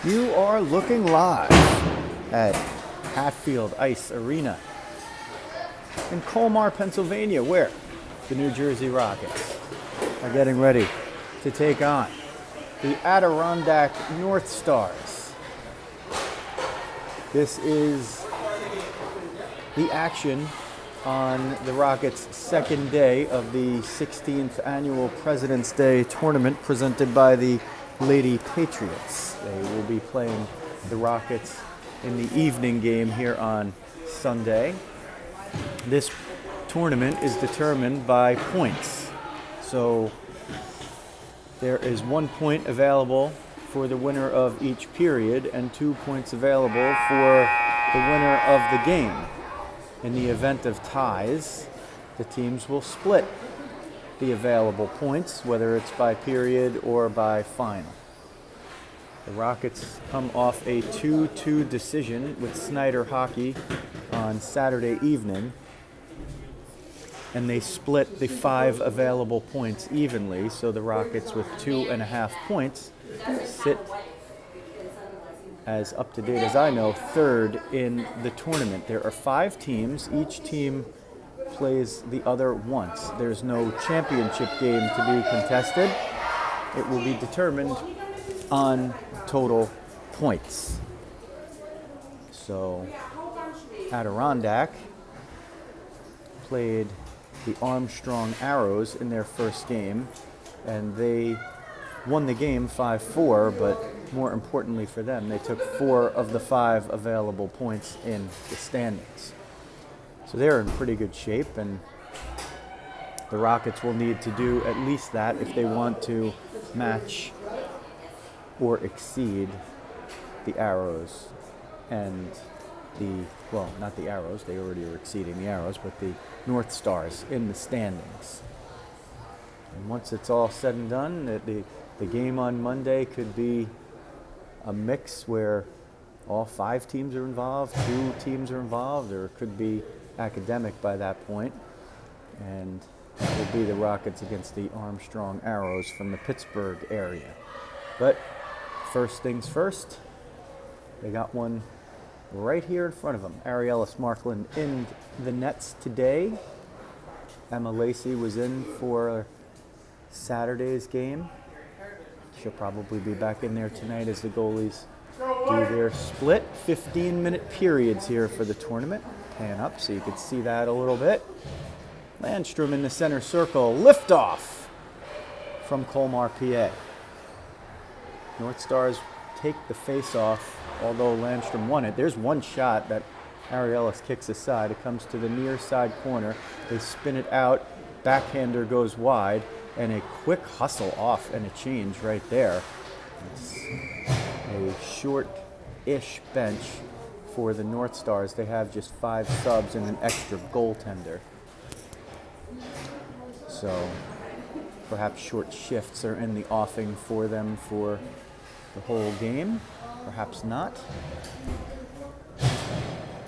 You are looking live at Hatfield Ice Arena in Colmar, Pennsylvania, where the New Jersey Rockets are getting ready to take on the Adirondack Northstars. This is the action on the Rockets' second day of the 16th annual President's Day tournament presented by the Lady Patriots. They will be playing the Rockets in the evening game here on Sunday. This tournament is determined by points. So there is 1 point available for the winner of each period and 2 points available for the winner of the game. In the event of ties, the teams will split the available points, whether it's by period or by final. The Rockets come off a 2-2 decision with Snyder Hockey on Saturday evening, and they split the 5 available points evenly, so the Rockets with 2.5 points sit, as up to date as I know, third in the tournament. There are 5 teams. Each team plays the other once. There's no championship game to be contested. It will be determined on total points. So Adirondack played the Armstrong Arrows in their first game, and they won the game 5-4, but more importantly for them, they took 4 of the 5 available points in the standings. So they're in pretty good shape, and the Rockets will need to do at least that if they want to match or exceed the Arrows and not the Arrows, they already are exceeding the Arrows, but the Northstars in the standings. And once it's all said and done, the game on Monday could be a mix where all 5 teams are involved, 2 teams are involved, or it could be academic by that point. And it will be the Rockets against the Armstrong Arrows from the Pittsburgh area. But first things first, they got one right here in front of them. Ariellis Markland in the nets today. Emma Lacey was in for Saturday's game. She'll probably be back in there tonight as the goalies do their split 15-minute periods here for the tournament. Pan up so you can see that a little bit. Landstrom in the center circle. Liftoff from Colmar, PA. Northstars take the face-off, although Landstrom won it. There's one shot that Ariellis kicks aside. It comes to the near side corner. They spin it out. Backhander goes wide, and a quick hustle off and a change right there. It's a short-ish bench for the Northstars. They have just 5 subs and an extra goaltender. So perhaps short shifts are in the offing for them for the whole game. Perhaps not.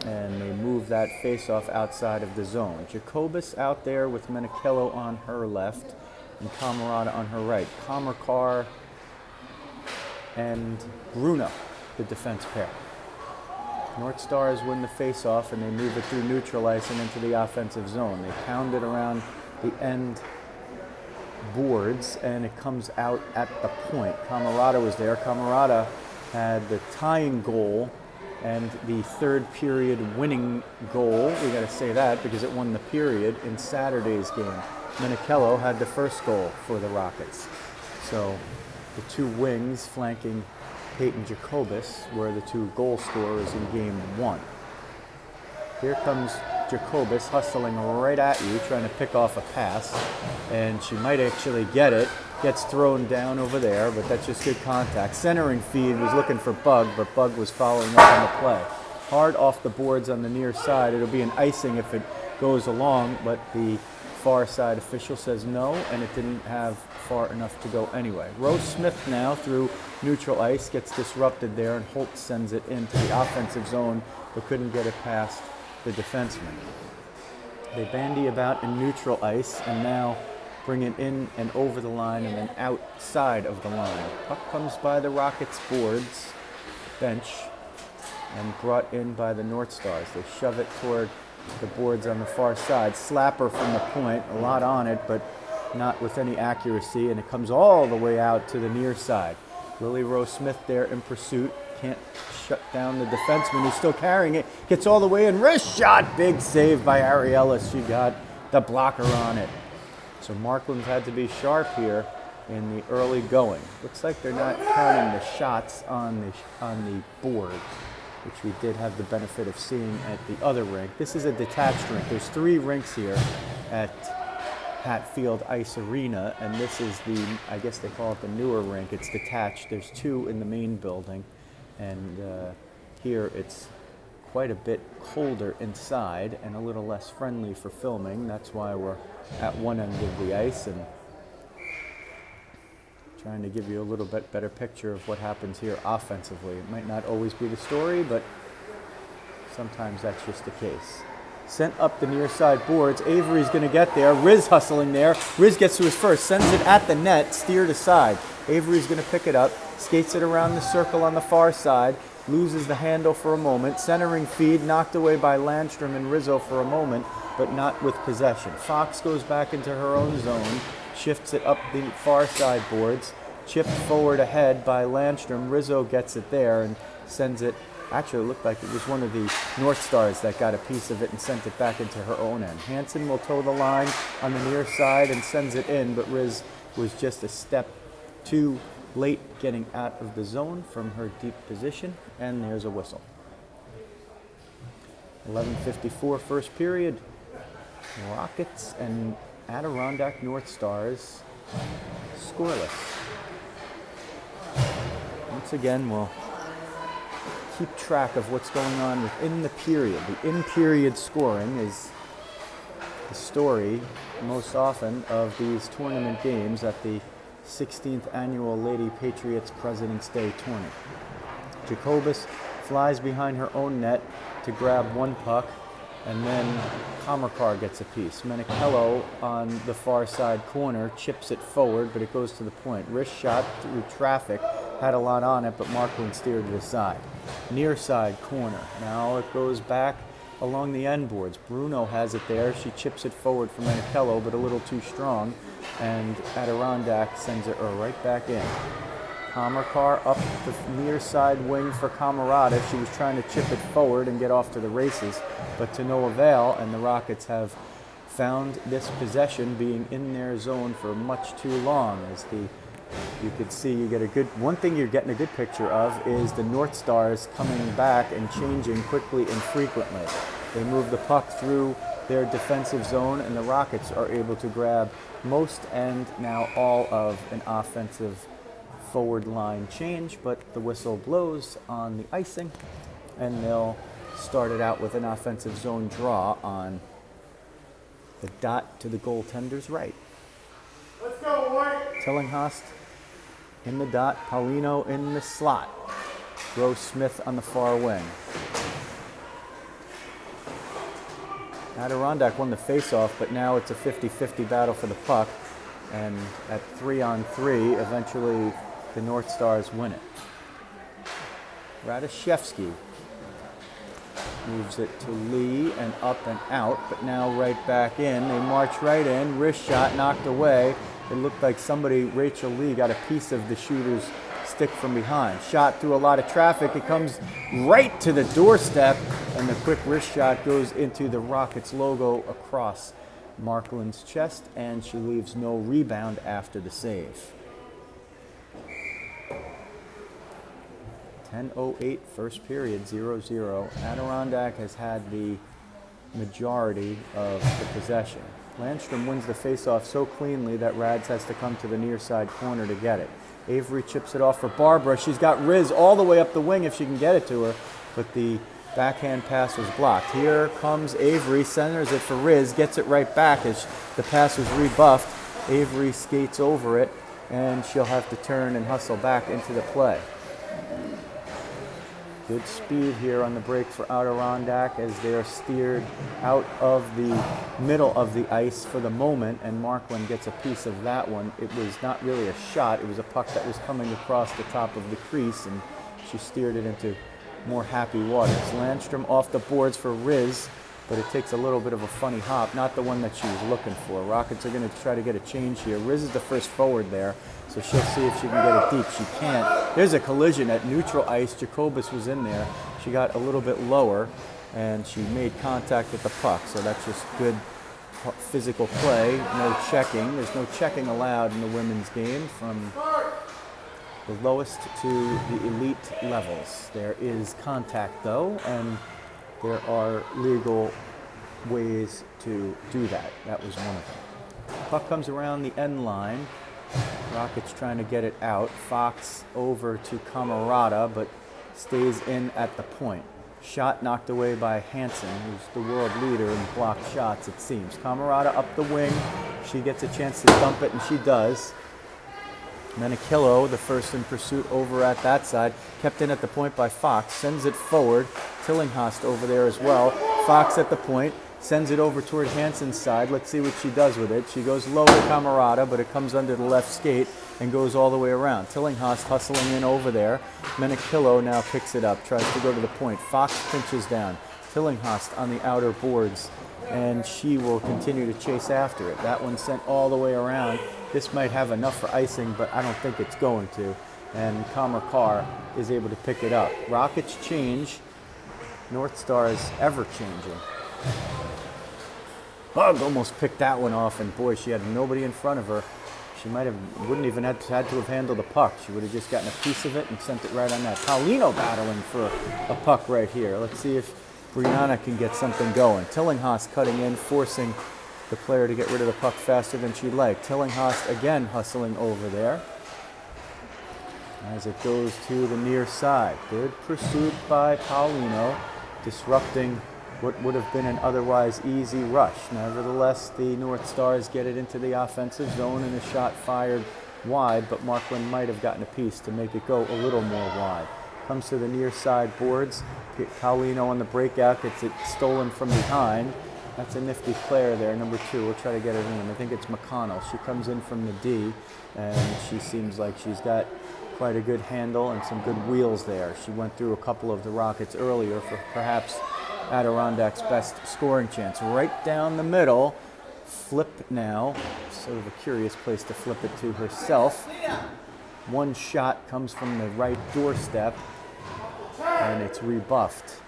And they move that face-off outside of the zone. Jacobus out there with Menichello on her left and Camarada on her right. Kamarkar and Bruno, the defense pair. Northstars win the face-off and they move it through neutral ice and into the offensive zone. They pound it around the end boards and it comes out at the point. Camarada was there. Camarada had the tying goal and the third period winning goal. We got to say that because it won the period in Saturday's game. Menichello had the first goal for the Rockets. So the 2 wings flanking Peyton Jacobus were the 2 goal scorers in game 1. Here comes Jacobus hustling right at you, trying to pick off a pass, and she might actually get it. Gets thrown down over there, but that's just good contact. Centering feed was looking for Bug, but Bug was following up on the play. Hard off the boards on the near side. It'll be an icing if it goes along, but the far side official says no, and it didn't have far enough to go anyway. Rose Smith now through neutral ice gets disrupted there, and Holt sends it into the offensive zone, but couldn't get it past the defenseman. They bandy about in neutral ice, and now bring it in and over the line and then outside of the line. Puck comes by the Rockets' boards bench and brought in by the Northstars. They shove it toward the boards on the far side. Slapper from the point, a lot on it, but not with any accuracy, and it comes all the way out to the near side. Lily Rose Smith there in pursuit. Can't shut down the defenseman who's still carrying it. Gets all the way in. Wrist shot. Big save by Ariella. She got the blocker on it. So Markland's had to be sharp here in the early going. Looks like they're not counting the shots on the board, which we did have the benefit of seeing at the other rink. This is a detached rink. There's 3 rinks here at Hatfield Ice Arena, and this is the, I guess they call it the newer rink. It's detached. There's 2 in the main building, and here it's quite a bit colder inside and a little less friendly for filming. That's why we're at one end of the ice and trying to give you a little bit better picture of what happens here offensively. It might not always be the story, but sometimes that's just the case. Sent up the near side boards. Avery's going to get there. Riz hustling there. Riz gets to his first, sends it at the net, steered aside. Avery's going to pick it up, skates it around the circle on the far side, loses the handle for a moment. Centering feed knocked away by Landstrom and Rizzo for a moment, but not with possession. Fox goes back into her own zone, shifts it up the far side boards, chipped forward ahead by Landstrom. Rizzo gets it there and sends it. Actually, it looked like it was one of the Northstars that got a piece of it and sent it back into her own end. Hansen will toe the line on the near side and sends it in, but Riz was just a step too late getting out of the zone from her deep position, and there's a whistle. 11:54 first period. Rockets and Adirondack Northstars scoreless. Once again, we'll keep track of what's going on within the period. The in-period scoring is the story most often of these tournament games at the 16th Annual Lady Patriots President's Day Tournament. Jacobus flies behind her own net to grab one puck, and then Kamarkar gets a piece. Menichello on the far side corner chips it forward, but it goes to the point. Wrist shot through traffic, had a lot on it, but Markland steered it aside. Near side corner. Now it goes back along the end boards. Bruno has it there. She chips it forward for Menichello, but a little too strong, and Adirondack sends it right back in. Kamarkar up the near side wing for Camarada. She was trying to chip it forward and get off to the races, but to no avail, and the Rockets have found this possession being in their zone for much too long. As you could see, you get a good, one thing you're getting a good picture of is the Northstars coming back and changing quickly and frequently. They move the puck through their defensive zone, and the Rockets are able to grab most and now all of an offensive forward line change, but the whistle blows on the icing, and they'll start it out with an offensive zone draw on the dot to the goaltender's right. Let's go, White! Tillinghast in the dot, Paulino in the slot. Rose Smith on the far wing. Adirondack won the face-off, but now it's a 50-50 battle for the puck, and at 3-on-3, eventually the Northstars win it. Radishevsky moves it to Lee and up and out, but now right back in. They march right in. Wrist shot knocked away. It looked like somebody, Rachel Lee, got a piece of the shooter's stick from behind. Shot through a lot of traffic. It comes right to the doorstep, and the quick wrist shot goes into the Rockets logo across Markland's chest, and she leaves no rebound after the save. 10:08 first period, 0-0. Adirondack has had the majority of the possession. Landstrom wins the faceoff so cleanly that Rads has to come to the near side corner to get it. Avery chips it off for Barbara. She's got Riz all the way up the wing if she can get it to her, but the backhand pass was blocked. Here comes Avery, centers it for Riz, gets it right back as the pass was rebuffed. Avery skates over it, and she'll have to turn and hustle back into the play. Good speed here on the break for Adirondack as they are steered out of the middle of the ice for the moment, and Markland gets a piece of that one. It was not really a shot, it was a puck that was coming across the top of the crease, and she steered it into more happy waters. Landstrom off the boards for Riz, but it takes a little bit of a funny hop, not the one that she was looking for. Rockets are going to try to get a change here. Riz is the first forward there, so she'll see if she can get it deep. She can't. There's a collision at neutral ice. Jacobus was in there. She got a little bit lower, and she made contact with the puck, so that's just good physical play. No checking. There's no checking allowed in the women's game from the lowest to the elite levels. There is contact, though, and there are legal ways to do that. That was one of them. Puck comes around the end line. Rockets trying to get it out. Fox over to Camarada, but stays in at the point. Shot knocked away by Hansen, who's the world leader in blocked shots, it seems. Camarada up the wing. She gets a chance to dump it, and she does. Menikillo, the first in pursuit over at that side, kept in at the point by Fox, sends it forward. Tillinghast over there as well. Fox at the point, sends it over toward Hansen's side. Let's see what she does with it. She goes low to Camarada, but it comes under the left skate and goes all the way around. Tillinghast hustling in over there. Menikillo now picks it up, tries to go to the point. Fox pinches down. Tillinghast on the outer boards, and she will continue to chase after it. That one sent all the way around. This might have enough for icing, but I don't think it's going to. And Carr is able to pick it up. Rockets change. Northstars ever changing. Bug almost picked that one off, and boy, she had nobody in front of her. She wouldn't even had to have handled the puck. She would have just gotten a piece of it and sent it right on that. Paulino battling for a puck right here. Let's see if Brianna can get something going. Tillinghast cutting in, forcing the player to get rid of the puck faster than she'd like. Tillinghast again hustling over there as it goes to the near side. Good pursuit by Paulino, disrupting what would have been an otherwise easy rush. Nevertheless, the Northstars get it into the offensive zone and a shot fired wide, but Markland might have gotten a piece to make it go a little more wide. Comes to the near side boards. Paulino on the breakout gets it stolen from behind. That's a nifty player there, number 2. We'll try to get it in. I think it's McConnell. She comes in from the D, and she seems like she's got quite a good handle and some good wheels there. She went through a couple of the Rockets earlier for perhaps Adirondack's best scoring chance. Right down the middle. Flip now. Sort of a curious place to flip it to herself. One shot comes from the right doorstep, and it's rebuffed.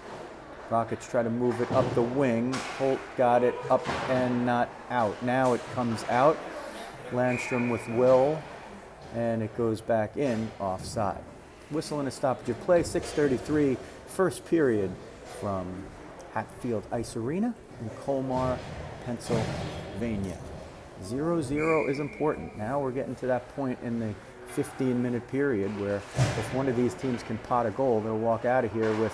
Rockets try to move it up the wing. Holt got it up and not out. Now it comes out. Landstrom with Will, and it goes back in offside. Whistle and a stoppage of play. 6:33, first period from Hatfield Ice Arena in Colmar, Pennsylvania. 0-0 is important. Now we're getting to that point in the 15-minute period where if one of these teams can pot a goal, they'll walk out of here with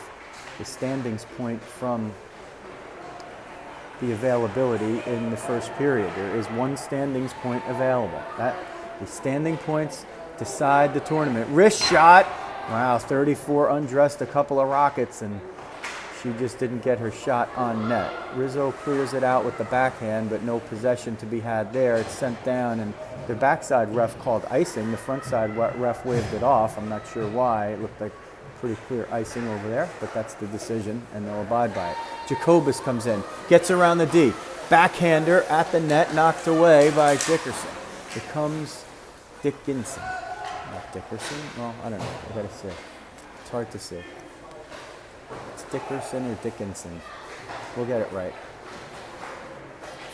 the standings point from the availability in the first period. There is one standings point available. The standing points decide the tournament. Wrist shot. Wow, 34 undressed a couple of Rockets, and she just didn't get her shot on net. Rizzo clears it out with the backhand, but no possession to be had there. It's sent down, and the backside ref called icing. The front side ref waved it off. I'm not sure why. It looked like pretty clear icing over there, but that's the decision, and they'll abide by it. Jacobus comes in, gets around the D. Backhander at the net, knocked away by Dickerson. Here comes Dickinson. Not Dickerson? Well, I don't know. I gotta see. It's hard to see. It's Dickerson or Dickinson. We'll get it right.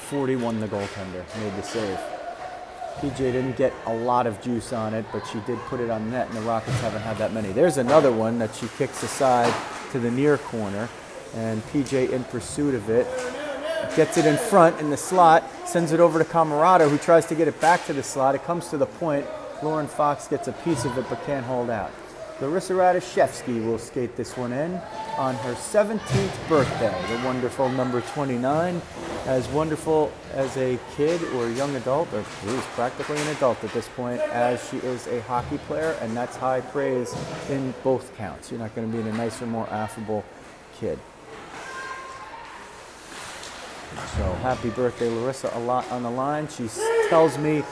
41, the goaltender, made the save. PJ didn't get a lot of juice on it, but she did put it on net, and the Rockets haven't had that many. There's another one that she kicks aside to the near corner, and PJ in pursuit of it. Gets it in front in the slot, sends it over to Camarada, who tries to get it back to the slot. It comes to the point. Lauren Fox gets a piece of it, but can't hold out. Larissa Radishevsky will skate this one in on her 17th birthday. The wonderful number 29, as wonderful as a kid or a young adult, or she's practically an adult at this point, as she is a hockey player, and that's high praise in both counts. You're not going to be a nicer, more affable kid. So happy birthday, Larissa, a lot on the line. She tells me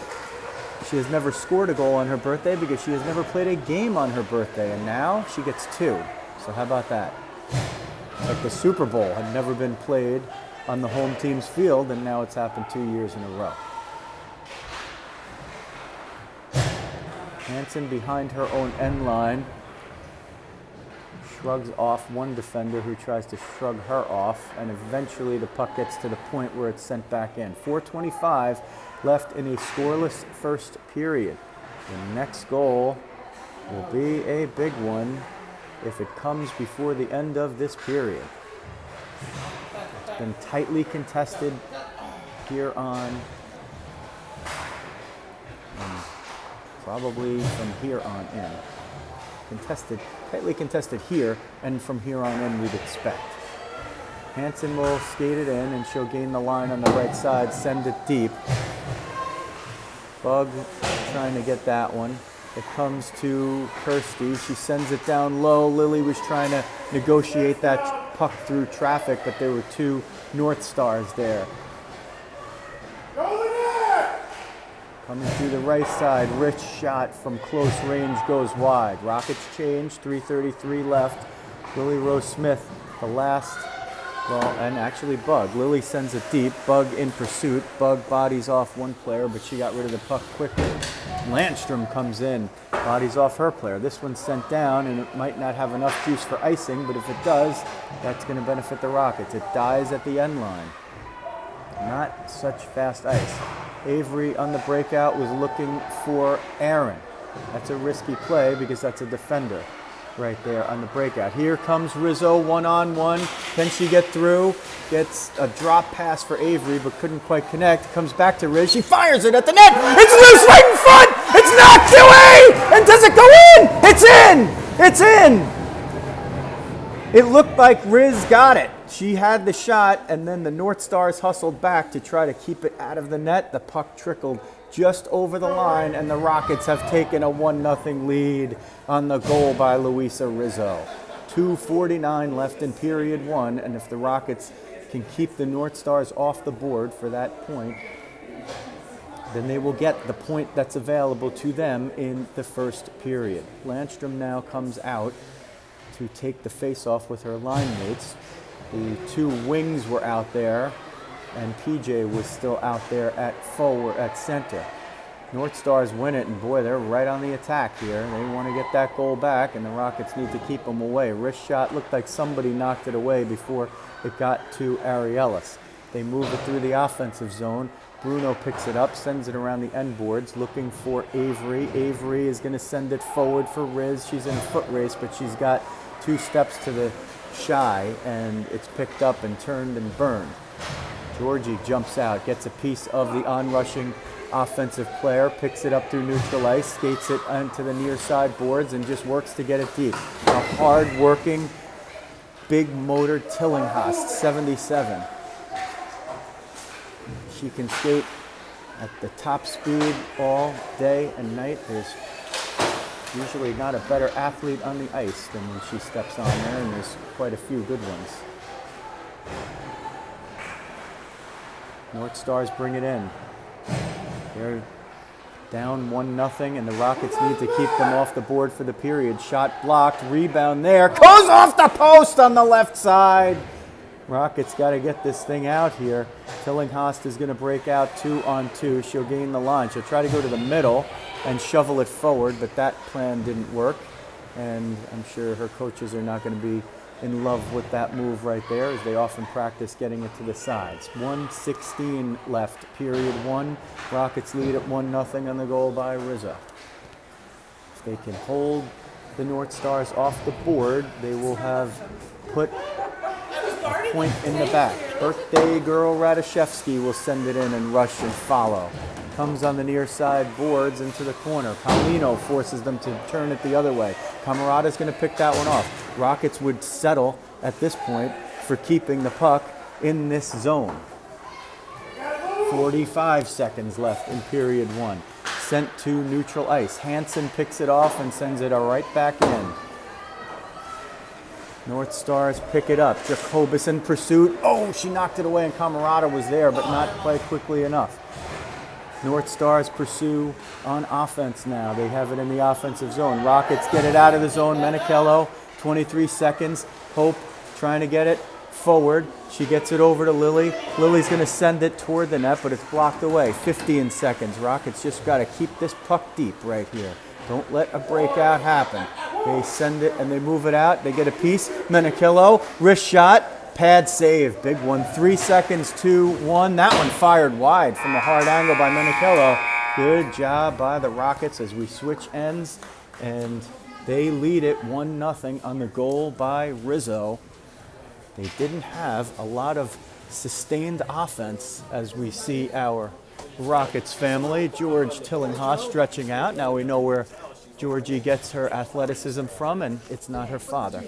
She has never scored a goal on her birthday because she has never played a game on her birthday, and now she gets 2. So how about that? It's like the Super Bowl had never been played on the home team's field, and now it's happened 2 years in a row. Hansen behind her own end line. Shrugs off one defender who tries to shrug her off, and eventually the puck gets to the point where it's sent back in. 4:25 left in a scoreless first period. The next goal will be a big one if it comes before the end of this period. It's been tightly contested here on, probably from here on in. Tightly contested here, and from here on in we'd expect. Hansen will skate it in, and she'll gain the line on the right side, send it deep. Bug trying to get that one. It comes to Kirsty. She sends it down low. Lily was trying to negotiate that puck through traffic, but there were 2 Northstars there. Coming through the right side, Rich shot from close range goes wide. Rockets change, 3:33 left. Lily Rose Smith, the last, and actually Bug. Lily sends it deep, Bug in pursuit. Bug bodies off one player, but she got rid of the puck quickly. Landstrom comes in, bodies off her player. This one's sent down, and it might not have enough juice for icing, but if it does, that's going to benefit the Rockets. It dies at the end line. Not such fast ice. Avery on the breakout was looking for Aaron. That's a risky play because that's a defender right there on the breakout. Here comes Rizzo one-on-one. Can she get through? Gets a drop pass for Avery, but couldn't quite connect. Comes back to Riz. She fires it at the net. It's loose right in front. It's knocked away. And does it go in? It's in. It's in. It looked like Riz got it. She had the shot, and then the Northstars hustled back to try to keep it out of the net. The puck trickled just over the line, and the Rockets have taken a 1-0 lead on the goal by Luisa Rizzo. 2:49 left in period 1, and if the Rockets can keep the Northstars off the board for that point, then they will get the point that's available to them in the first period. Landstrom now comes out to take the face-off with her line mates. The 2 wings were out there, and PJ was still out there at forward, at center. Northstars win it, and boy, they're right on the attack here. They want to get that goal back, and the Rockets need to keep them away. Wrist shot looked like somebody knocked it away before it got to Ariellis. They move it through the offensive zone. Bruno picks it up, sends it around the end boards, looking for Avery. Avery is going to send it forward for Riz. She's in a foot race, but she's got 2 steps to the shy, and it's picked up and turned and burned. Georgie jumps out, gets a piece of the onrushing offensive player, picks it up through neutral ice, skates it onto the near side boards, and just works to get it deep. A hard-working, big-motor Tillinghast, 77. She can skate at the top speed all day and night. There's usually not a better athlete on the ice than when she steps on there, and there's quite a few good ones. Northstars bring it in. They're down 1-0, and the Rockets need to keep them off the board for the period. Shot blocked, rebound there, goes off the post on the left side. Rockets got to get this thing out here. Tillinghast is going to break out 2-on-2. She'll gain the line. She'll try to go to the middle and shovel it forward, but that plan didn't work. And I'm sure her coaches are not going to be in love with that move right there, as they often practice getting it to the sides. 1:16 left, period 1. Rockets lead at 1-0 on the goal by Rizzo. If they can hold the Northstars off the board, they will have put a point in the back. Birthday girl Radishevsky will send it in and rush and follow. Comes on the near side boards into the corner. Paulino forces them to turn it the other way. Camarada's going to pick that one off. Rockets would settle at this point for keeping the puck in this zone. 45 seconds left in period 1. Sent to neutral ice. Hansen picks it off and sends it right back in. Northstars pick it up. Jacobus in pursuit. Oh, she knocked it away, and Camarada was there, but not quite quickly enough. Northstars pursue on offense now. They have it in the offensive zone. Rockets get it out of the zone. Menichello, 23 seconds. Hope trying to get it forward. She gets it over to Lily. Lily's going to send it toward the net, but it's blocked away. 15 seconds. Rockets just got to keep this puck deep right here. Don't let a breakout happen. They send it and they move it out. They get a piece. Menichello, wrist shot. Pad save, big one. 3 seconds, 2-1. That one fired wide from a hard angle by Menichello. Good job by the Rockets as we switch ends, and they lead it 1-0 on the goal by Rizzo. They didn't have a lot of sustained offense as we see our Rockets family. George Tillinghast stretching out. Now we know where Georgie gets her athleticism from, and it's not her father.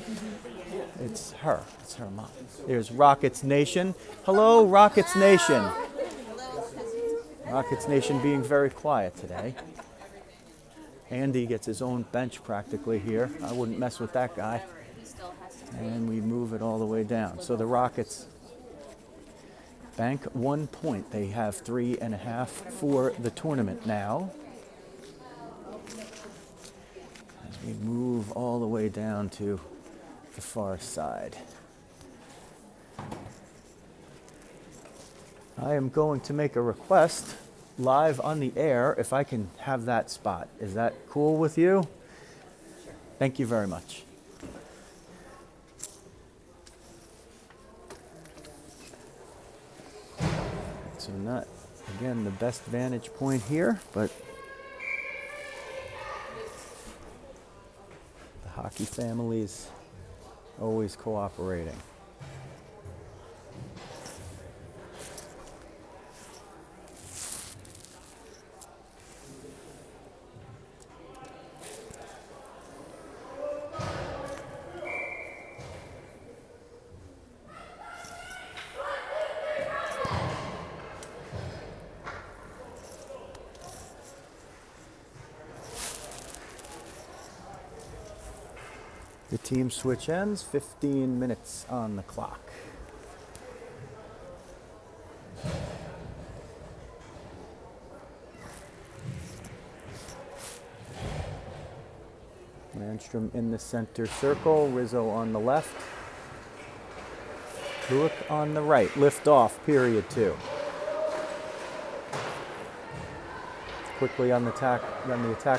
It's her. It's her mom. There's Rockets Nation. Hello, Rockets Nation. Rockets Nation being very quiet today. Andy gets his own bench practically here. I wouldn't mess with that guy. And we move it all the way down. So the Rockets bank 1 point. They have 3.5 for the tournament now. As we move all the way down to the far side. I am going to make a request live on the air if I can have that spot. Is that cool with you? Thank you very much. So not, again, the best vantage point here, but the hockey family's always cooperating. The team switch ends, 15 minutes on the clock. Landstrom in the center circle, Rizzo on the left. Luick on the right, lift off, period 2. Quickly on the attack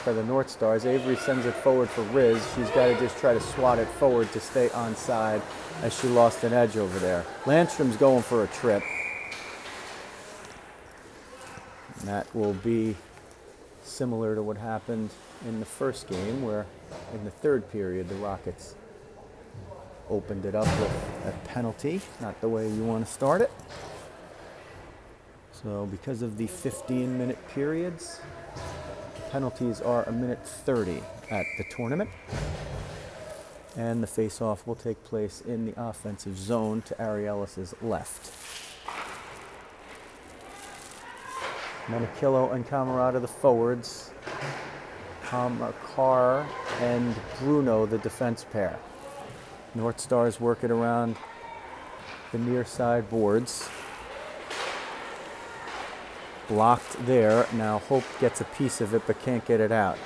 are the Northstars. Avery sends it forward for Riz. She's got to just try to swat it forward to stay onside as she lost an edge over there. Landstrom's going for a trip. And that will be similar to what happened in the first game, where in the third period the Rockets opened it up with a penalty. Not the way you want to start it. So because of the 15-minute periods, penalties are 1:30 at the tournament. And the face-off will take place in the offensive zone to Ariellis' left. Menichello and Camarada the forwards. Carr and Bruno the defense pair. Northstars work it around the near side boards. Blocked there. Now Hope gets a piece of it but can't get it out.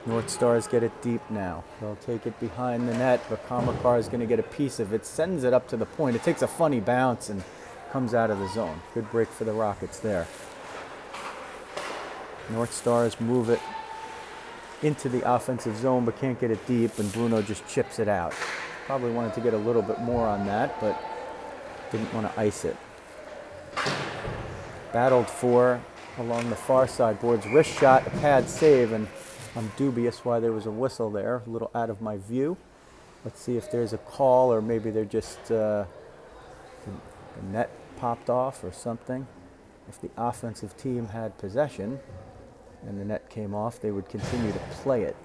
Northstars get it deep now. They'll take it behind the net, but Kamakar is going to get a piece of it. Sends it up to the point. It takes a funny bounce and comes out of the zone. Good break for the Rockets there. Northstars move it into the offensive zone but can't get it deep, and Bruno just chips it out. Probably wanted to get a little bit more on that, but didn't want to ice it. Battled for along the far side boards. Wrist shot, a pad save, and I'm dubious why there was a whistle there, a little out of my view. Let's see if there's a call, or maybe they're just the net popped off or something. If the offensive team had possession and the net came off, they would continue to play it.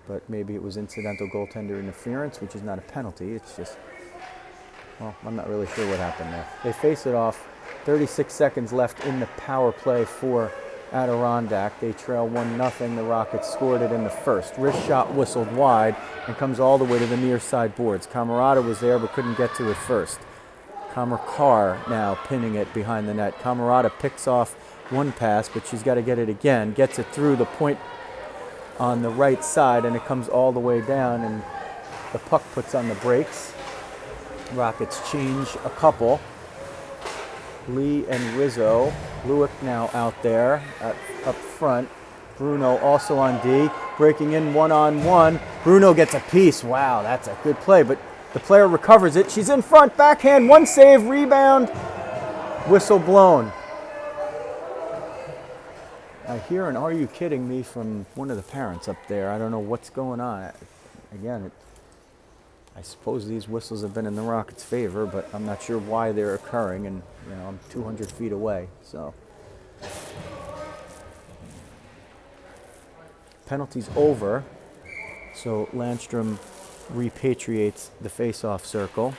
But maybe it was incidental goaltender interference, which is not a penalty. It's just, well, I'm not really sure what happened there. They face it off. 36 seconds left in the power play for Adirondack. They trail 1-0. The Rockets scored it in the first. Wrist shot whistled wide and comes all the way to the near side boards. Camarada was there but couldn't get to it first. Carr now pinning it behind the net. Camerata picks off one pass, but she's got to get it again. Gets it through the point on the right side, and it comes all the way down, and the puck puts on the brakes. Rockets change a couple. Lee and Rizzo. Lewick now out there up front. Bruno also on D. Breaking in one-on-one. Bruno gets a piece. Wow, that's a good play, but the player recovers it. She's in front. Backhand. One save. Rebound. Whistle blown. I hear an "Are you kidding me" from one of the parents up there. I don't know what's going on. Again, I suppose these whistles have been in the Rockets' favor, but I'm not sure why they're occurring, and I'm 200 feet away, so. Penalty's over, so Landstrom repatriates the face-off circle.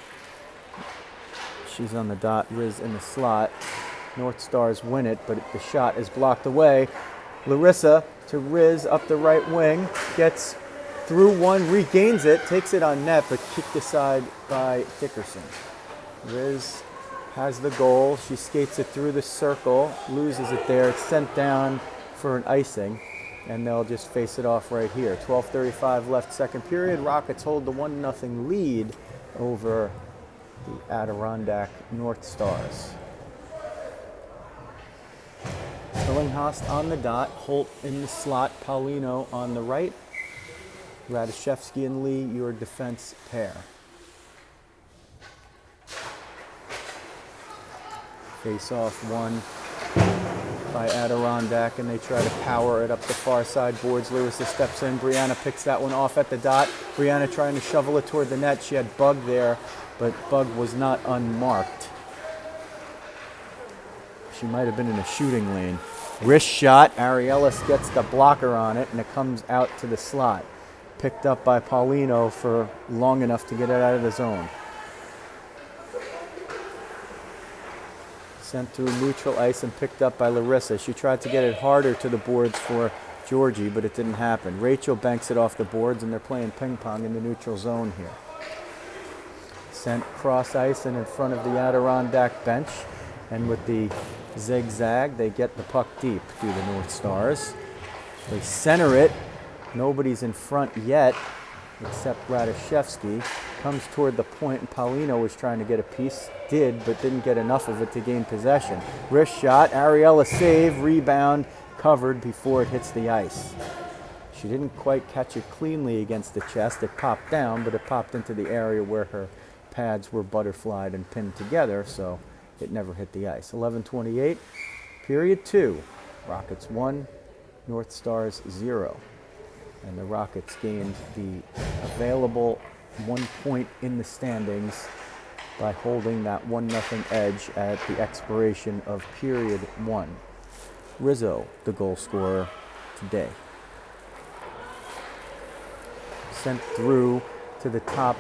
She's on the dot, Riz in the slot. Northstars win it, but the shot is blocked away. Larissa to Riz up the right wing, gets through one, regains it, takes it on net, but kicked aside by Dickerson. Riz has the goal. She skates it through the circle, loses it there. It's sent down for an icing, and they'll just face it off right here. 12:35 left, second period. Rockets hold the 1-0 lead over the Adirondack Northstars. Tillinghast on the dot, Holt in the slot, Paulino on the right. Radishevsky and Lee, your defense pair. Face off one by Adirondack, and they try to power it up the far side boards. Larissa steps in. Brianna picks that one off at the dot. Brianna trying to shovel it toward the net. She had Bug there, but Bug was not unmarked. She might have been in a shooting lane. Wrist shot. Arielis gets the blocker on it, and it comes out to the slot. Picked up by Paulino for long enough to get it out of the zone. Sent through neutral ice and picked up by Larissa. She tried to get it harder to the boards for Georgie, but it didn't happen. Rachel banks it off the boards, and they're playing ping pong in the neutral zone here. Sent cross ice and in front of the Adirondack bench, and with the zigzag, they get the puck deep through the Northstars. They center it. Nobody's in front yet, except Radishevsky. Comes toward the point, and Paulino was trying to get a piece. Did, but didn't get enough of it to gain possession. Wrist shot, Ariella save, rebound, covered before it hits the ice. She didn't quite catch it cleanly against the chest. It popped down, but it popped into the area where her pads were butterflied and pinned together, so it never hit the ice. 11:28, period 2. Rockets 1, Northstars 0. And the Rockets gained the available 1 point in the standings by holding that 1-0 edge at the expiration of period 1. Rizzo, the goal scorer today. Sent through to the top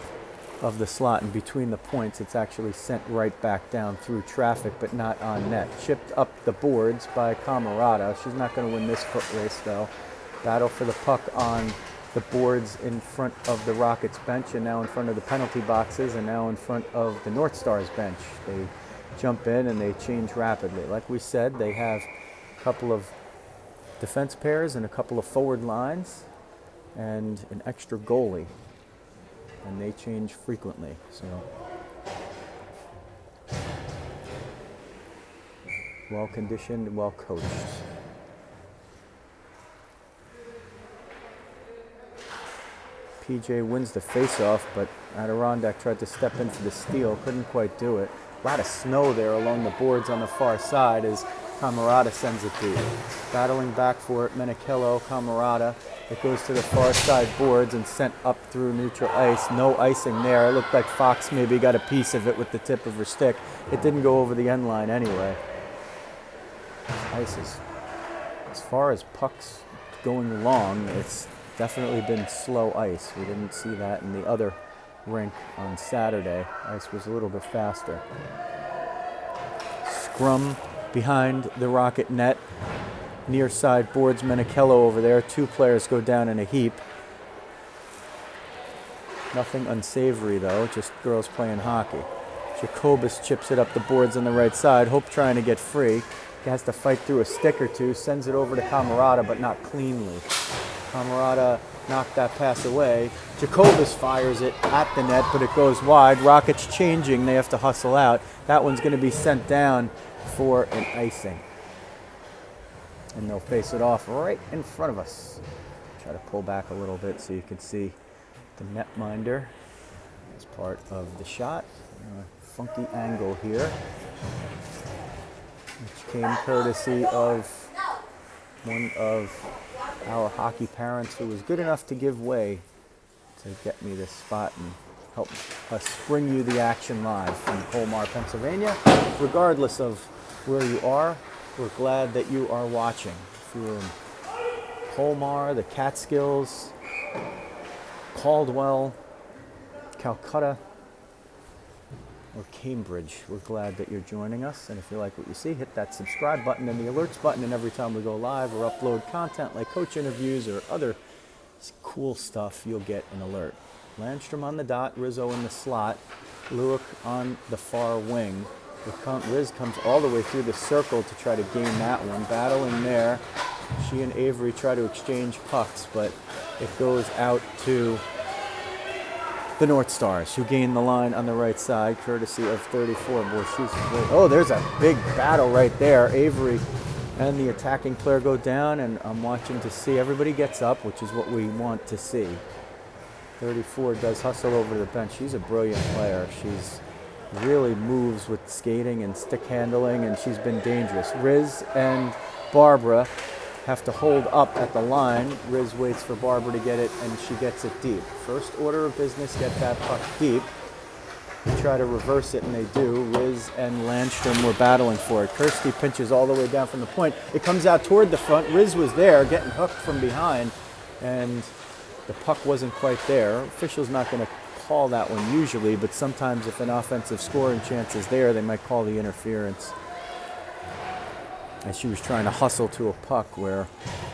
of the slot, and between the points, it's actually sent right back down through traffic, but not on net. Chipped up the boards by Camerata. She's not going to win this foot race, though. Battle for the puck on the boards in front of the Rockets bench, and now in front of the penalty boxes, and now in front of the Northstars bench. They jump in and they change rapidly. Like we said, they have a couple of defense pairs and a couple of forward lines and an extra goalie, and they change frequently. So well conditioned, well coached. PJ wins the face-off, but Adirondack tried to step in for the steal, couldn't quite do it. A lot of snow there along the boards on the far side as Camerata sends it deep. Battling back for it, Menichello, Camerata. It goes to the far side boards and sent up through neutral ice. No icing there. It looked like Fox maybe got a piece of it with the tip of her stick. It didn't go over the end line anyway. Ice is, as far as pucks going long, it's definitely been slow ice. We didn't see that in the other rink on Saturday. Ice was a little bit faster. Scrum behind the Rocket net. Near side boards, Menichello over there. Two players go down in a heap. Nothing unsavory though, just girls playing hockey. Jacobus chips it up the boards on the right side. Hope trying to get free. He has to fight through a stick or two. Sends it over to Camarada, but not cleanly. Camarada knocked that pass away. Jacobus fires it at the net, but it goes wide. Rockets changing. They have to hustle out. That one's going to be sent down for an icing. And they'll face it off right in front of us. Try to pull back a little bit so you can see the netminder as part of the shot. Funky angle here, which came courtesy of one of our hockey parents who was good enough to give way to get me this spot and help us bring you the action live from Colmar, Pennsylvania. Regardless of where you are, we're glad that you are watching. If you're in Colmar, the Catskills, Caldwell, Calcutta, or Cambridge, we're glad that you're joining us. And if you like what you see, hit that subscribe button and the alerts button, and every time we go live or upload content like coach interviews or other cool stuff, you'll get an alert. Landstrom on the dot, Rizzo in the slot, Lewick on the far wing. Riz comes all the way through the circle to try to gain that one. Battling there. She and Avery try to exchange pucks, but it goes out to the Northstars, who gain the line on the right side, courtesy of 34. Boy, she's great. Oh, there's a big battle right there. Avery and the attacking player go down, and I'm watching to see everybody gets up, which is what we want to see. 34 does hustle over to the bench. She's a brilliant player. She's really moves with skating and stick handling, and she's been dangerous. Riz and Barbara have to hold up at the line. Riz waits for Barbara to get it, and she gets it deep. First order of business, get that puck deep. They try to reverse it, and they do. Riz and Landstrom were battling for it. Kirsty pinches all the way down from the point. It comes out toward the front. Riz was there, getting hooked from behind, and the puck wasn't quite there. Official's not going to call that one usually, but sometimes if an offensive scoring chance is there, they might call the interference. And she was trying to hustle to a puck where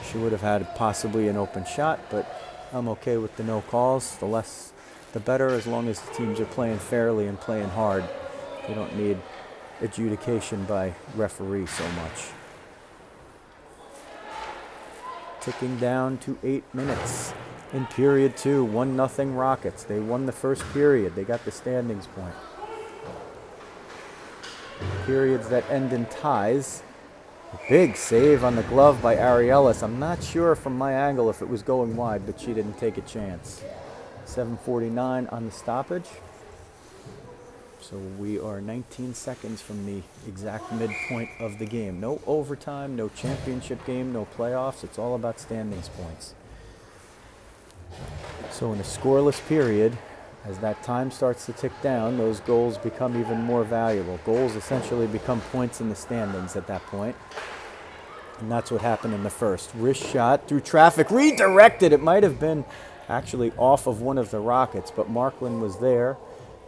she would have had possibly an open shot, but I'm okay with the no calls. The less, the better, as long as the teams are playing fairly and playing hard. They don't need adjudication by referee so much. Ticking down to 8 minutes. In period 2, 1-0 Rockets. They won the first period. They got the standings point. Periods that end in ties. A big save on the glove by Ariellis. I'm not sure from my angle if it was going wide, but she didn't take a chance. 7:49 on the stoppage. So we are 19 seconds from the exact midpoint of the game. No overtime, no championship game, no playoffs. It's all about standings points. So in a scoreless period, as that time starts to tick down, those goals become even more valuable. Goals essentially become points in the standings at that point. And that's what happened in the first. Wrist shot through traffic, redirected. It might have been actually off of one of the Rockets, but Marklin was there.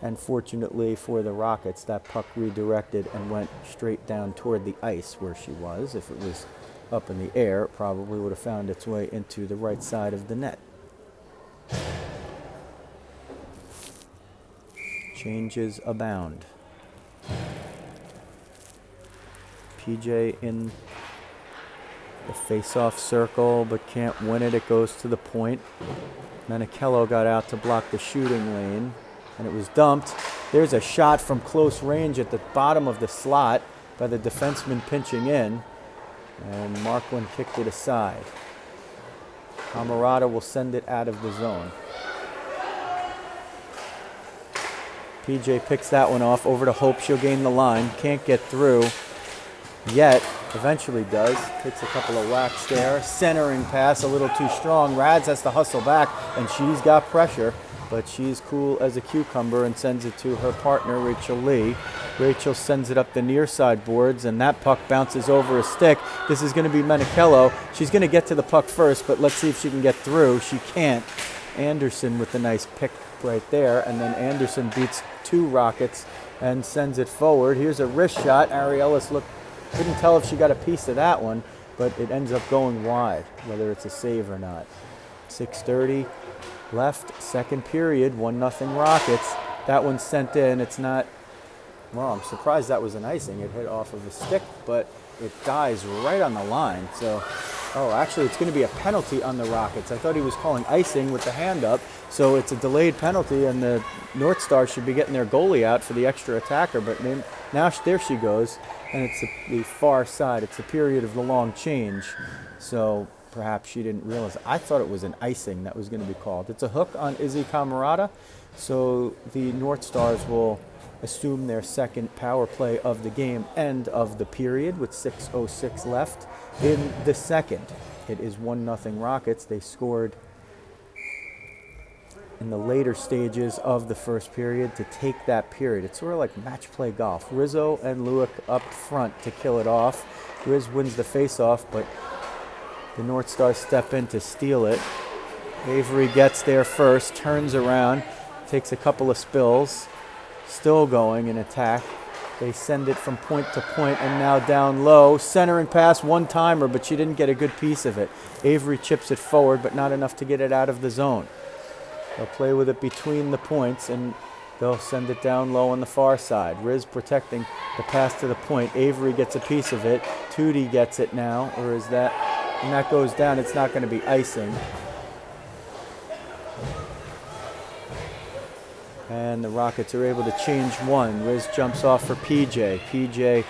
And fortunately for the Rockets, that puck redirected and went straight down toward the ice where she was. If it was up in the air, it probably would have found its way into the right side of the net. Changes abound. PJ in the face-off circle, but can't win it. It goes to the point. Menichello got out to block the shooting lane, and it was dumped. There's a shot from close range at the bottom of the slot by the defenseman pinching in, and Marklin kicked it aside. Camarada will send it out of the zone. PJ picks that one off over to Hope. She'll gain the line. Can't get through yet. Eventually does. Takes a couple of whacks there. Centering pass a little too strong. Rads has to hustle back, and she's got pressure, but she's cool as a cucumber and sends it to her partner, Rachel Lee. Rachel sends it up the near side boards, and that puck bounces over a stick. This is going to be Menichello. She's going to get to the puck first, but let's see if she can get through. She can't. Anderson with the nice pick right there, and then Anderson beats 2 Rockets and sends it forward. Here's a wrist shot. Ariellis couldn't tell if she got a piece of that one, but it ends up going wide, whether it's a save or not. 6:30 left, second period, 1-0 Rockets. That one's sent in. It's not Well, I'm surprised that was an icing. It hit off of a stick, but it dies right on the line. So, oh, actually, it's going to be a penalty on the Rockets. I thought he was calling icing with the hand up, so it's a delayed penalty, and the North Stars should be getting their goalie out for the extra attacker. But now there she goes, and it's the far side. It's the period of the long change, so perhaps she didn't realize. I thought it was an icing that was going to be called. It's a hook on Izzy Camerata, so the North Stars will assume their second power play of the game and of the period with 6:06 left in the second. It is 1-0 Rockets. They scored in the later stages of the first period to take that period. It's sort of like match play golf. Rizzo and Lewick up front to kill it off. Riz wins the face-off, but the North Stars step in to steal it. Avery gets there first, turns around, takes a couple of spills. Still going in attack. They send it from point to point and now down low. Centering pass, one-timer, but she didn't get a good piece of it. Avery chips it forward, but not enough to get it out of the zone. They'll play with it between the points, and they'll send it down low on the far side. Riz protecting the pass to the point. Avery gets a piece of it. Tootie gets it now, or is that? And that goes down. It's not going to be icing. And the Rockets are able to change one. Riz jumps off for PJ. PJ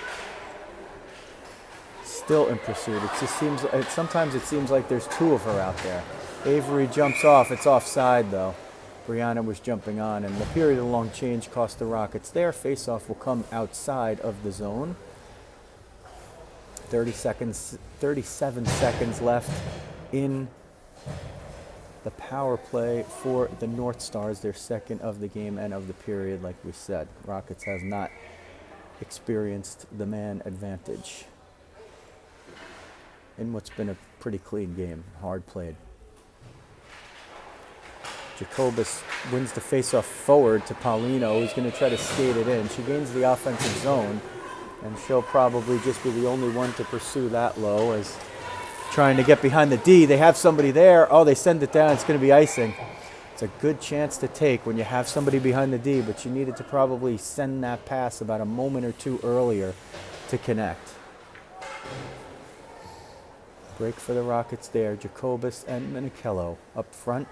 still in pursuit. It just seems, sometimes it seems like there's two of her out there. Avery jumps off. It's offside though. Brianna was jumping on, and the period of long change cost the Rockets their face-off will come outside of the zone. 37 seconds left in the power play for the North Stars, their second of the game and of the period, like we said. Rockets have not experienced the man advantage in what's been a pretty clean game, hard played. Jacobus wins the faceoff forward to Paulino, who's going to try to skate it in. She gains the offensive zone, and she'll probably just be the only one to pursue that low as trying to get behind the D. They have somebody there. Oh, they send it down. It's going to be icing. It's a good chance to take when you have somebody behind the D, but you needed to probably send that pass about a moment or two earlier to connect. Break for the Rockets there. Jacobus and Minichello up front.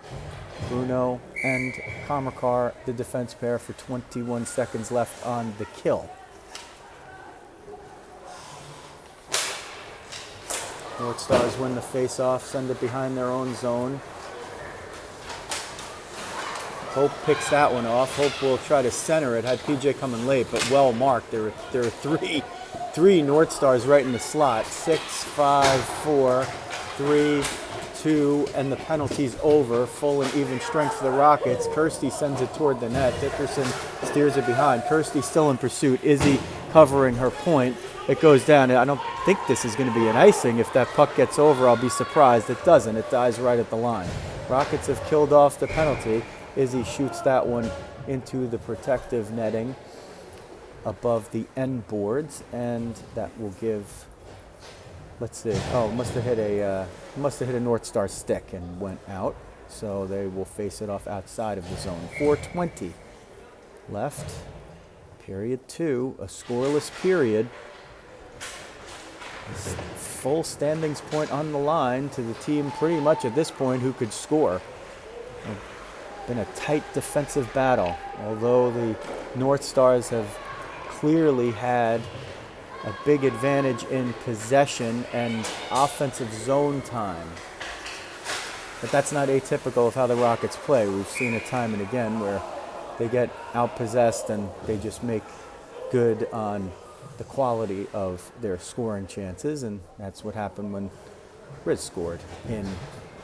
Bruno and Kamakar, the defense pair, for 21 seconds left on the kill. North Stars win the face-off, send it behind their own zone. Hope picks that one off. Hope will try to center it. Had PJ coming late, but well marked. There are three North Stars right in the slot. 6, 5, 4, 3, 2, and the penalty's over. Full and even strength for the Rockets. Kirsty sends it toward the net. Dickerson steers it behind. Kirsty still in pursuit. Izzy covering her point. It goes down. I don't think this is going to be an icing. If that puck gets over, I'll be surprised. It doesn't. It dies right at the line. Rockets have killed off the penalty. Izzy shoots that one into the protective netting above the end boards, and that will give, let's see, oh, must have hit a North Star stick and went out. So they will face it off outside of the zone. 4:20 left. Period 2, a scoreless period. Full standings point on the line to the team pretty much at this point who could score. Been a tight defensive battle, although the North Stars have clearly had a big advantage in possession and offensive zone time. But that's not atypical of how the Rockets play. We've seen it time and again where they get outpossessed and they just make good on the quality of their scoring chances, and that's what happened when Riz scored in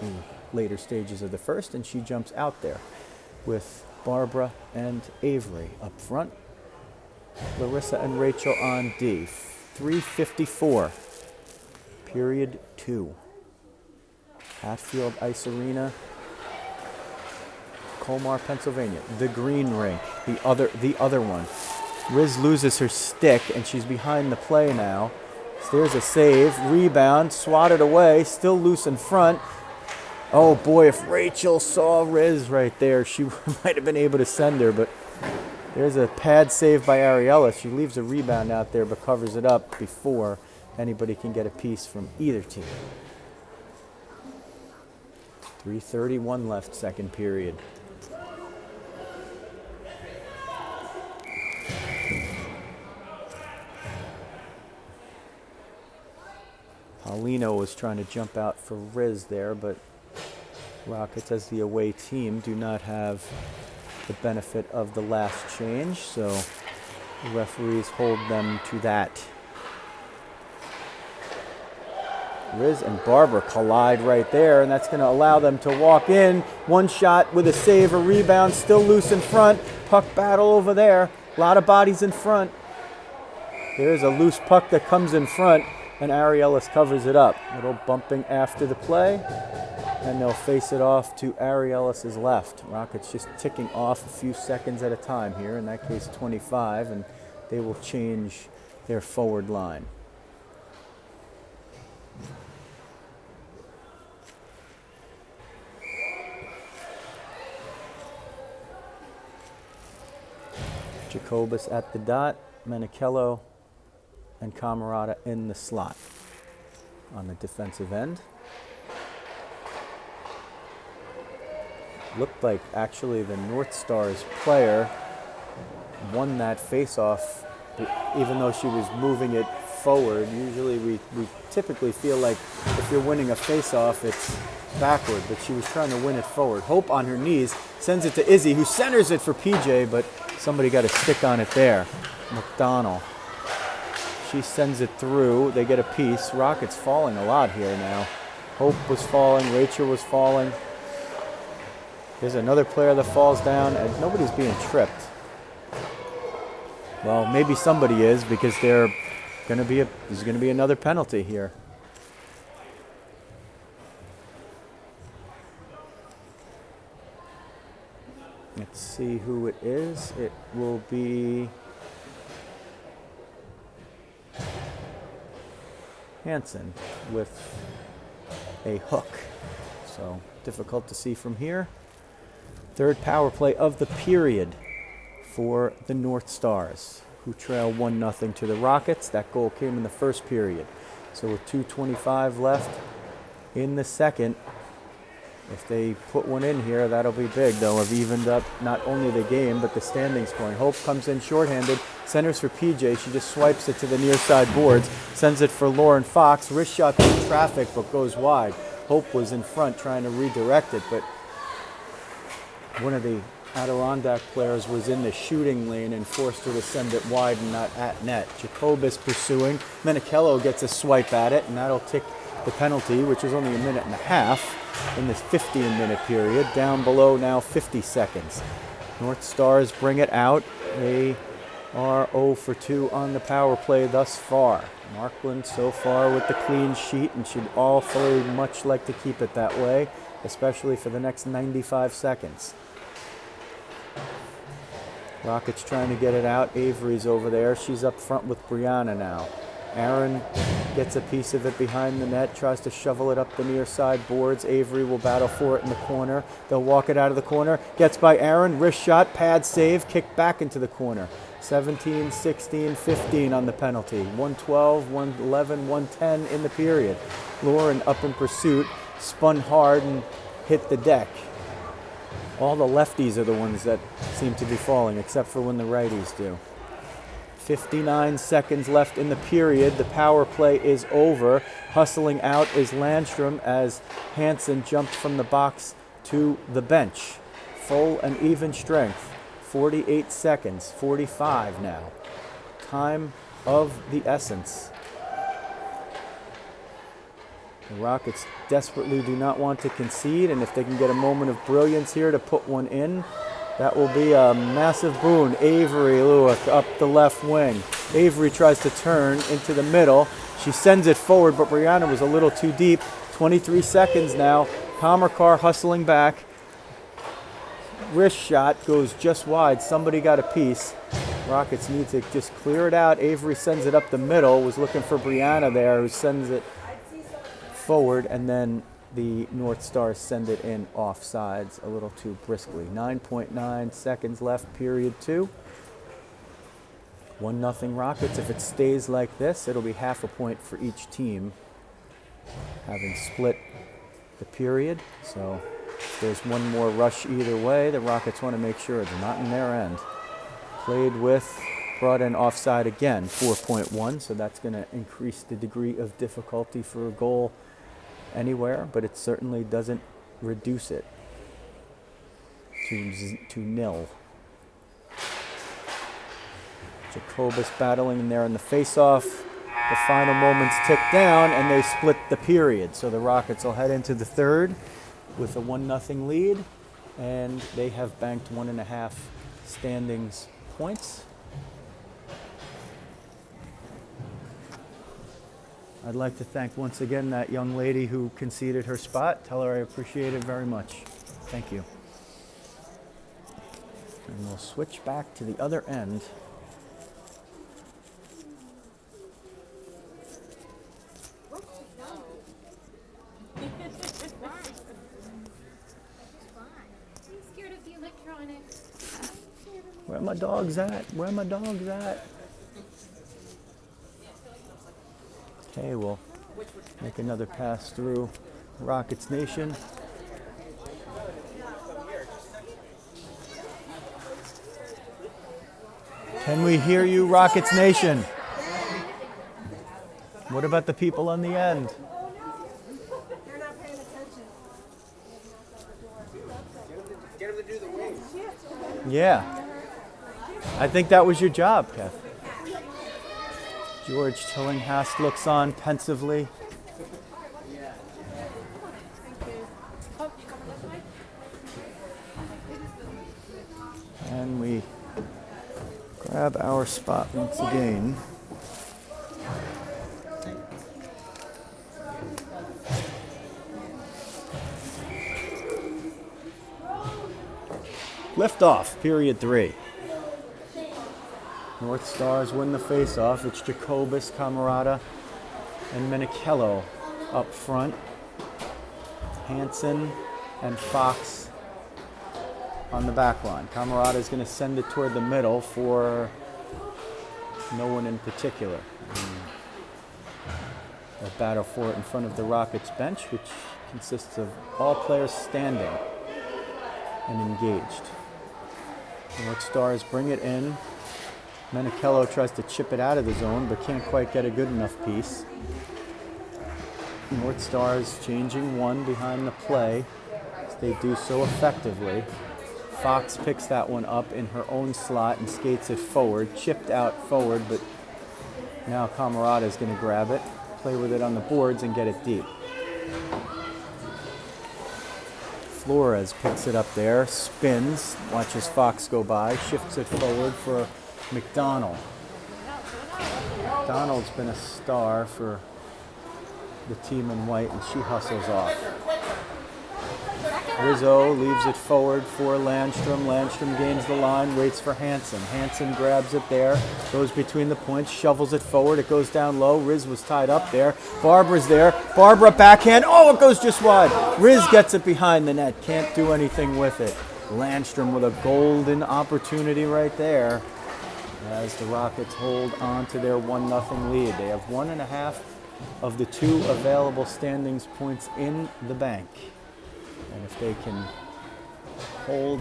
the later stages of the first, and she jumps out there with Barbara and Avery up front. Larissa and Rachel on D. 3:54, period 2. Hatfield Ice Arena, Colmar, Pennsylvania. The green rink, the other one. Riz loses her stick, and she's behind the play now. So there's a save, rebound, swatted away, still loose in front. Oh boy, if Rachel saw Riz right there, she might have been able to send her, but There's a pad save by Ariella. She leaves a rebound out there but covers it up before anybody can get a piece from either team. 3:31 left, second period. Paulino was trying to jump out for Riz there, but Rockets as the away team do not have the benefit of the last change, so the referees hold them to that. Riz and Barber collide right there, and that's going to allow them to walk in. One shot with a save, a rebound, still loose in front. Puck battle over there. A lot of bodies in front. There's a loose puck that comes in front, and Ariellis covers it up. A little bumping after the play, and they'll face it off to Ariellis' left. Rockets just ticking off a few seconds at a time here, in that case 25, and they will change their forward line. Jacobus at the dot, Menichello and Camerata in the slot on the defensive end. Looked like actually the Northstars player won that face-off, even though she was moving it forward. Usually we typically feel like if you're winning a face-off, it's backward, but she was trying to win it forward. Hope on her knees, sends it to Izzy, who centers it for PJ, but somebody got a stick on it there. McDonald. She sends it through. They get a piece. Rockets falling a lot here now. Hope was falling. Rachel was falling. There's another player that falls down, and nobody's being tripped. Well, maybe somebody is, because there's going to be another penalty here. Let's see who it is. It will be Hansen with a hook. So difficult to see from here. Third power play of the period for the Northstars, who trail 1-0 to the Rockets. That goal came in the first period. So with 2:25 left in the second, if they put one in here, that'll be big. They'll have evened up not only the game, but the standings point. Hope comes in shorthanded, centers for PJ. She just swipes it to the near side boards, sends it for Lauren Fox. Wrist shot through traffic, but goes wide. Hope was in front trying to redirect it, but one of the Adirondack players was in the shooting lane and forced her to send it wide and not at net. Jacobus pursuing. Menichello gets a swipe at it, and that'll tick the penalty, which is only a minute and a half in this 15-minute period. Down below now 50 seconds. Northstars bring it out. They are 0 for 2 on the power play thus far. Markland so far with the clean sheet, and she'd all very much like to keep it that way, especially for the next 95 seconds. Rockets trying to get it out. Avery's over there. She's up front with Brianna now. Aaron gets a piece of it behind the net, tries to shovel it up the near side boards. Avery will battle for it in the corner. They'll walk it out of the corner. Gets by Aaron. Wrist shot, pad save, kick back into the corner. 17, 16, 15 on the penalty. 112, 111, 110 in the period. Lauren up in pursuit, spun hard and hit the deck. All the lefties are the ones that seem to be falling, except for when the righties do. 59 seconds left in the period. The power play is over. Hustling out is Landstrom as Hansen jumped from the box to the bench. Full and even strength. 48 seconds, 45 now. Time of the essence. The Rockets desperately do not want to concede, and if they can get a moment of brilliance here to put one in, that will be a massive boon. Avery Lewick up the left wing. Avery tries to turn into the middle. She sends it forward, but Brianna was a little too deep. 23 seconds now. Comercar hustling back. Wrist shot goes just wide. Somebody got a piece. Rockets need to just clear it out. Avery sends it up the middle. Was looking for Brianna there, who sends it forward, and then the Northstars send it in offsides a little too briskly. 9.9 seconds left, period 2. 1-0 Rockets. If it stays like this, it'll be half a point for each team, having split the period. So if there's one more rush either way, the Rockets want to make sure it's not in their end. Played with, brought in offside again, 4.1, so that's going to increase the degree of difficulty for a goal anywhere, but it certainly doesn't reduce it to 0. Jacobus battling in there in the face-off. The final moments tick down, and they split the period. So the Rockets will head into the third with a 1-0 lead, and they have banked 1.5 standings points. I'd like to thank once again that young lady who conceded her spot. Tell her I appreciate it very much. Thank you. And we'll switch back to the other end. Where my dogs at? Where my dogs at? Okay, we'll make another pass through Rockets Nation. Can we hear you, Rockets Nation? What about the people on the end? They're not paying attention. Get him to do the wings. Yeah. I think that was your job, Kev. George Tillinghast looks on pensively. And we grab our spot once again. Liftoff, period 3. North Stars win the face-off. It's Jacobus, Camerata, and Menichello up front. Hansen and Fox on the back line. Camerata is going to send it toward the middle for no one in particular. They'll battle for it in front of the Rockets bench, which consists of all players standing and engaged. North Stars bring it in. Menichello tries to chip it out of the zone, but can't quite get a good enough piece. North Stars changing one behind the play, as they do so effectively. Fox picks that one up in her own slot and skates it forward, chipped out forward, but now Camerata is going to grab it, play with it on the boards, and get it deep. Flores picks it up there, spins, watches Fox go by, shifts it forward for McDonald. McDonald's been a star for the team in white, and she hustles off. Rizzo leaves it forward for Landstrom. Landstrom gains the line, waits for Hansen. Hansen grabs it there, goes between the points, shovels it forward. It goes down low. Riz was tied up there. Barbara's there. Barbara backhand. Oh, it goes just wide. Riz gets it behind the net. Can't do anything with it. Landstrom with a golden opportunity right there as the Rockets hold on to their 1-0 lead. They have 1.5 of the 2 available standings points in the bank. And if they can hold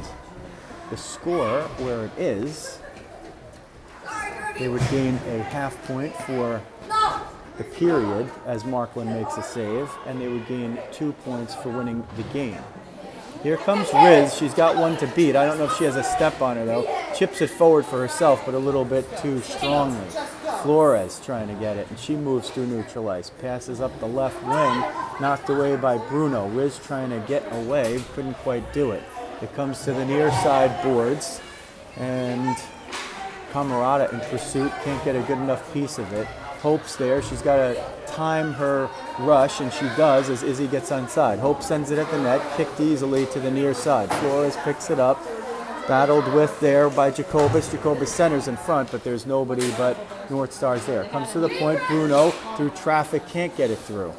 the score where it is, they would gain a half point for the period as Markland makes a save, and they would gain 2 points for winning the game. Here comes Riz. She's got one to beat. I don't know if she has a step on her, though. Chips it forward for herself, but a little bit too strongly. Flores trying to get it, and she moves through neutral ice. Passes up the left wing, knocked away by Bruno. Riz trying to get away, couldn't quite do it. It comes to the near side boards, and Camerata in pursuit, can't get a good enough piece of it. Hope's there. She's got to time her rush, and she does as Izzy gets onside. Hope sends it at the net, kicked easily to the near side. Flores picks it up, battled with there by Jacobus. Jacobus centers in front, but there's nobody but North Stars there. Comes to the point, Bruno, through traffic, can't get it through.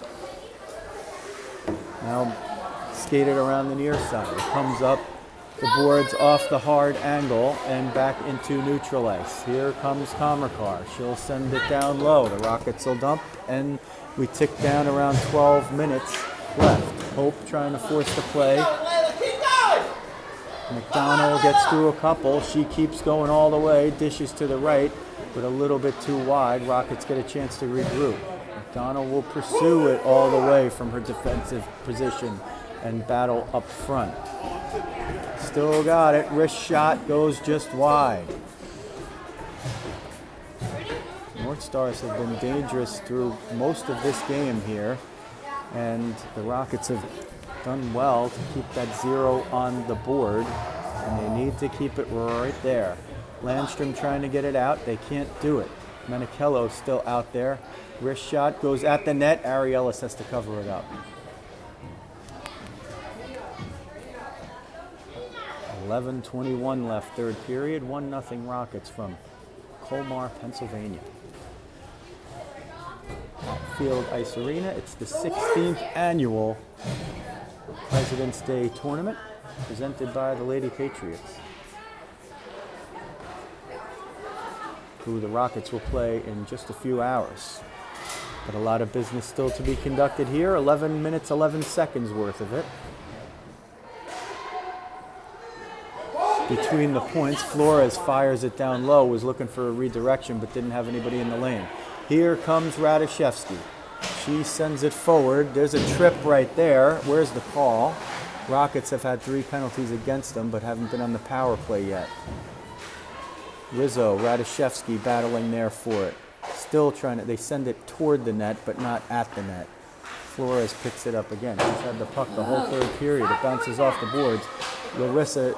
Now skated around the near side. It comes up the boards off the hard angle and back into neutral ice. Here comes Kamerkar. She'll send it down low. The Rockets will dump, and we tick down around 12 minutes left. Hope trying to force the play. McDonald gets through a couple. She keeps going all the way. Dishes to the right, but a little bit too wide. Rockets get a chance to regroup. McDonald will pursue it all the way from her defensive position and battle up front. Still got it. Wrist shot goes just wide. Northstars have been dangerous through most of this game here, and the Rockets have done well to keep that 0 on the board, and they need to keep it right there. Landstrom trying to get it out. They can't do it. Menichello still out there. Wrist shot goes at the net. Ariellis has to cover it up. 11:21 left, third period. 1-0 Rockets from Colmar, Pennsylvania. Field Ice Arena. It's the 16th annual President's Day tournament presented by the Lady Patriots, who the Rockets will play in just a few hours. But a lot of business still to be conducted here. 11 minutes, 11 seconds worth of it. Between the points, Flores fires it down low, was looking for a redirection, but didn't have anybody in the lane. Here comes Radishevsky. She sends it forward. There's a trip right there. Where's the call? Rockets have had 3 penalties against them, but haven't been on the power play yet. Rizzo, Radishevsky battling there for it. Still trying to, they send it toward the net, but not at the net. Flores picks it up again. She's had the puck the whole third period. It bounces off the boards. Larissa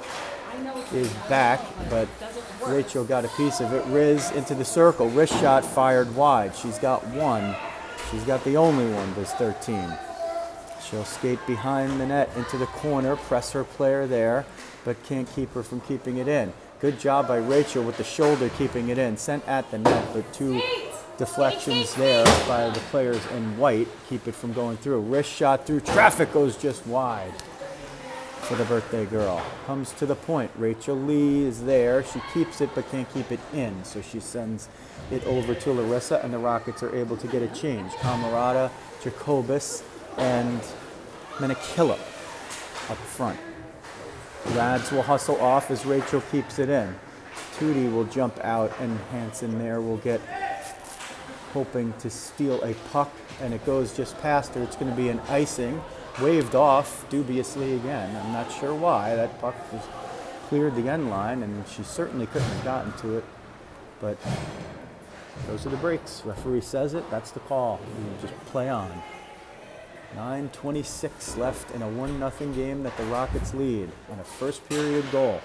is back, but Rachel got a piece of it. Riz into the circle. Wrist shot fired wide. She's got one. She's got the only one, does 13. She'll skate behind the net into the corner, press her player there, but can't keep her from keeping it in. Good job by Rachel with the shoulder keeping it in. Sent at the net, but 2 deflections there by the players in white keep it from going through. Wrist shot through traffic goes just wide for the birthday girl. Comes to the point. Rachel Lee is there. She keeps it but can't keep it in, so she sends it over to Larissa, and the Rockets are able to get a change. Camarada, Jacobus, and Menikilla up front. Rads will hustle off as Rachel keeps it in. Tootie will jump out, and Hansen there will get, hoping to steal a puck, and it goes just past her. It's going to be an icing. Waved off dubiously again. I'm not sure why. That puck was cleared the end line, and she certainly couldn't have gotten to it. But those are the breaks. Referee says it. That's the call. You just play on. 9:26 left in a 1-0 game that the Rockets lead on a first period goal.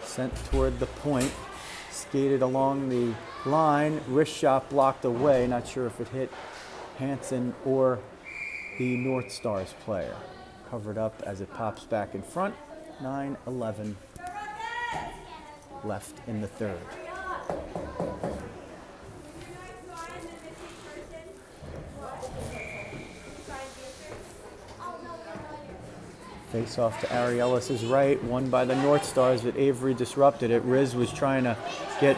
Sent toward the point. Skated along the line. Wrist shot blocked away. Not sure if it hit Hansen or the Northstars player. Covered up as it pops back in front. 9:11 left in the third. Face off to Ariellis' right, won by the Northstars, but Avery disrupted it. Riz was trying to get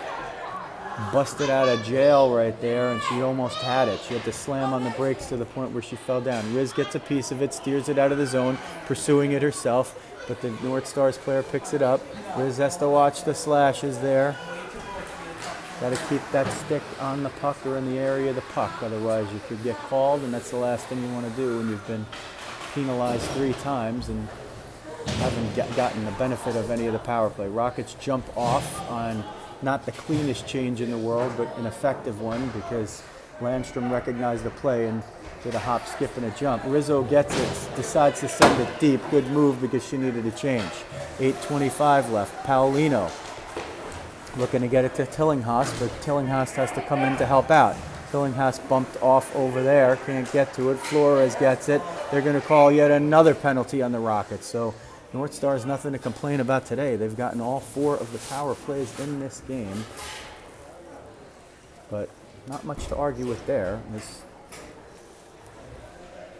busted out of jail right there, and she almost had it. She had to slam on the brakes to the point where she fell down. Riz gets a piece of it, steers it out of the zone, pursuing it herself, but the Northstars player picks it up. Riz has to watch the slashes there. Got to keep that stick on the puck or in the area of the puck, otherwise you could get called, and that's the last thing you want to do when you've been penalized 3 times and haven't gotten the benefit of any of the power play. Rockets jump off on not the cleanest change in the world, but an effective one because Landstrom recognized the play and did a hop, skip, and a jump. Rizzo gets it, decides to send it deep. Good move because she needed a change. 8:25 left. Paulino looking to get it to Tillinghast, but Tillinghast has to come in to help out. Tillinghast bumped off over there, can't get to it. Flores gets it. They're going to call yet another penalty on the Rockets. So Northstars nothing to complain about today. They've gotten all 4 of the power plays in this game, but not much to argue with there. It's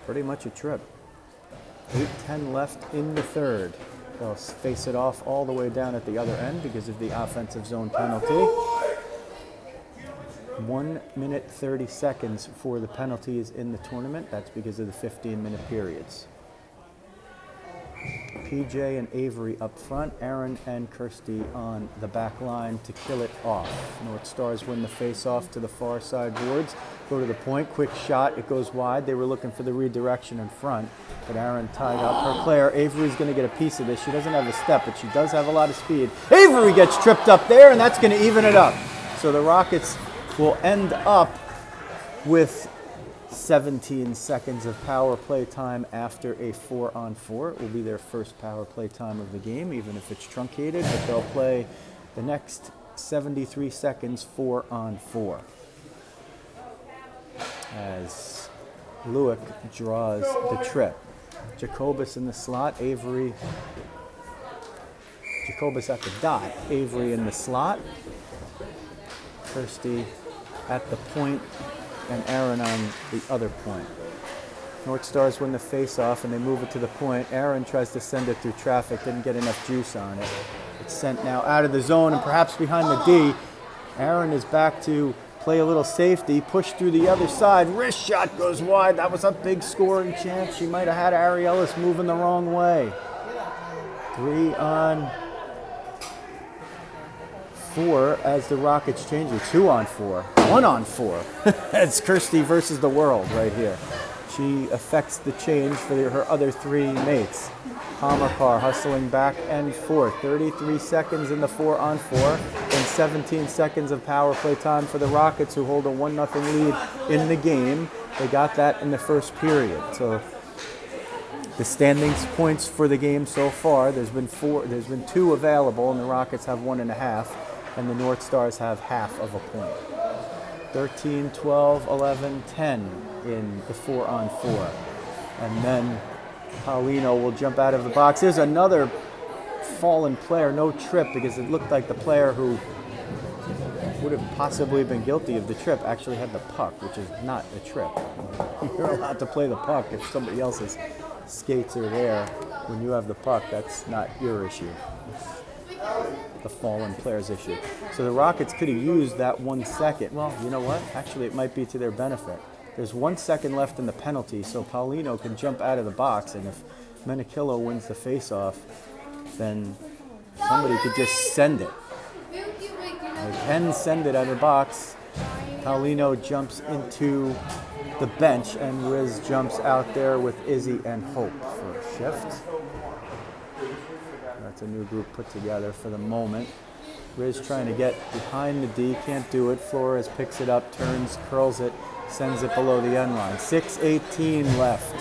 pretty much a trip. 8:10 left in the third. They'll face it off all the way down at the other end because of the offensive zone penalty. 1 minute 30 seconds for the penalties in the tournament. That's because of the 15-minute periods. PJ and Avery up front, Aaron and Kirsty on the back line to kill it off. North Stars win the face-off to the far side boards. Go to the point, quick shot, it goes wide. They were looking for the redirection in front, but Aaron tied up her player. Avery's going to get a piece of this. She doesn't have a step, but she does have a lot of speed. Avery gets tripped up there, and that's going to even it up. So the Rockets will end up with 17 seconds of power play time after a 4-on-4. It will be their first power play time of the game, even if it's truncated, but they'll play the next 73 seconds 4-on-4. As Lewick draws the trip. Jacobus in the slot, Avery. Jacobus at the dot, Avery in the slot. Kirsty at the point, and Aaron on the other point. North Stars win the face-off and they move it to the point. Aaron tries to send it through traffic, didn't get enough juice on it. It's sent now out of the zone and perhaps behind the D. Aaron is back to play a little safety, push through the other side. Wrist shot goes wide. That was a big scoring chance. She might have had Ari Ellis moving the wrong way. 3-on-4 as the Rockets change it. 2-on-4. 1-on-4. It's Kirsty versus the world right here. She affects the change for her other three mates. Hamakar hustling back and forth. 33 seconds in the 4-on-4 and 17 seconds of power play time for the Rockets, who hold a 1-0 lead in the game. They got that in the first period. So the standings points for the game so far, there's been 2 available, and the Rockets have 1.5, and the North Stars have half of a point. 13, 12, 11, 10 in the 4-on-4. And then Paulino will jump out of the box. There's another fallen player, no trip, because it looked like the player who would have possibly been guilty of the trip actually had the puck, which is not a trip. You're allowed to play the puck if somebody else's skates are there. When you have the puck, that's not your issue. The fallen player's issue. So the Rockets could have used that 1 second. Well, you know what? Actually, it might be to their benefit. There's 1 second left in the penalty, so Paulino can jump out of the box, and if Menikillo wins the face-off, then somebody could just send it. They can send it out of the box. Paulino jumps into the bench, and Riz jumps out there with Izzy and Hope for a shift. That's a new group put together for the moment. Riz trying to get behind the D, can't do it. Flores picks it up, turns, curls it, sends it below the end line. 6:18 left.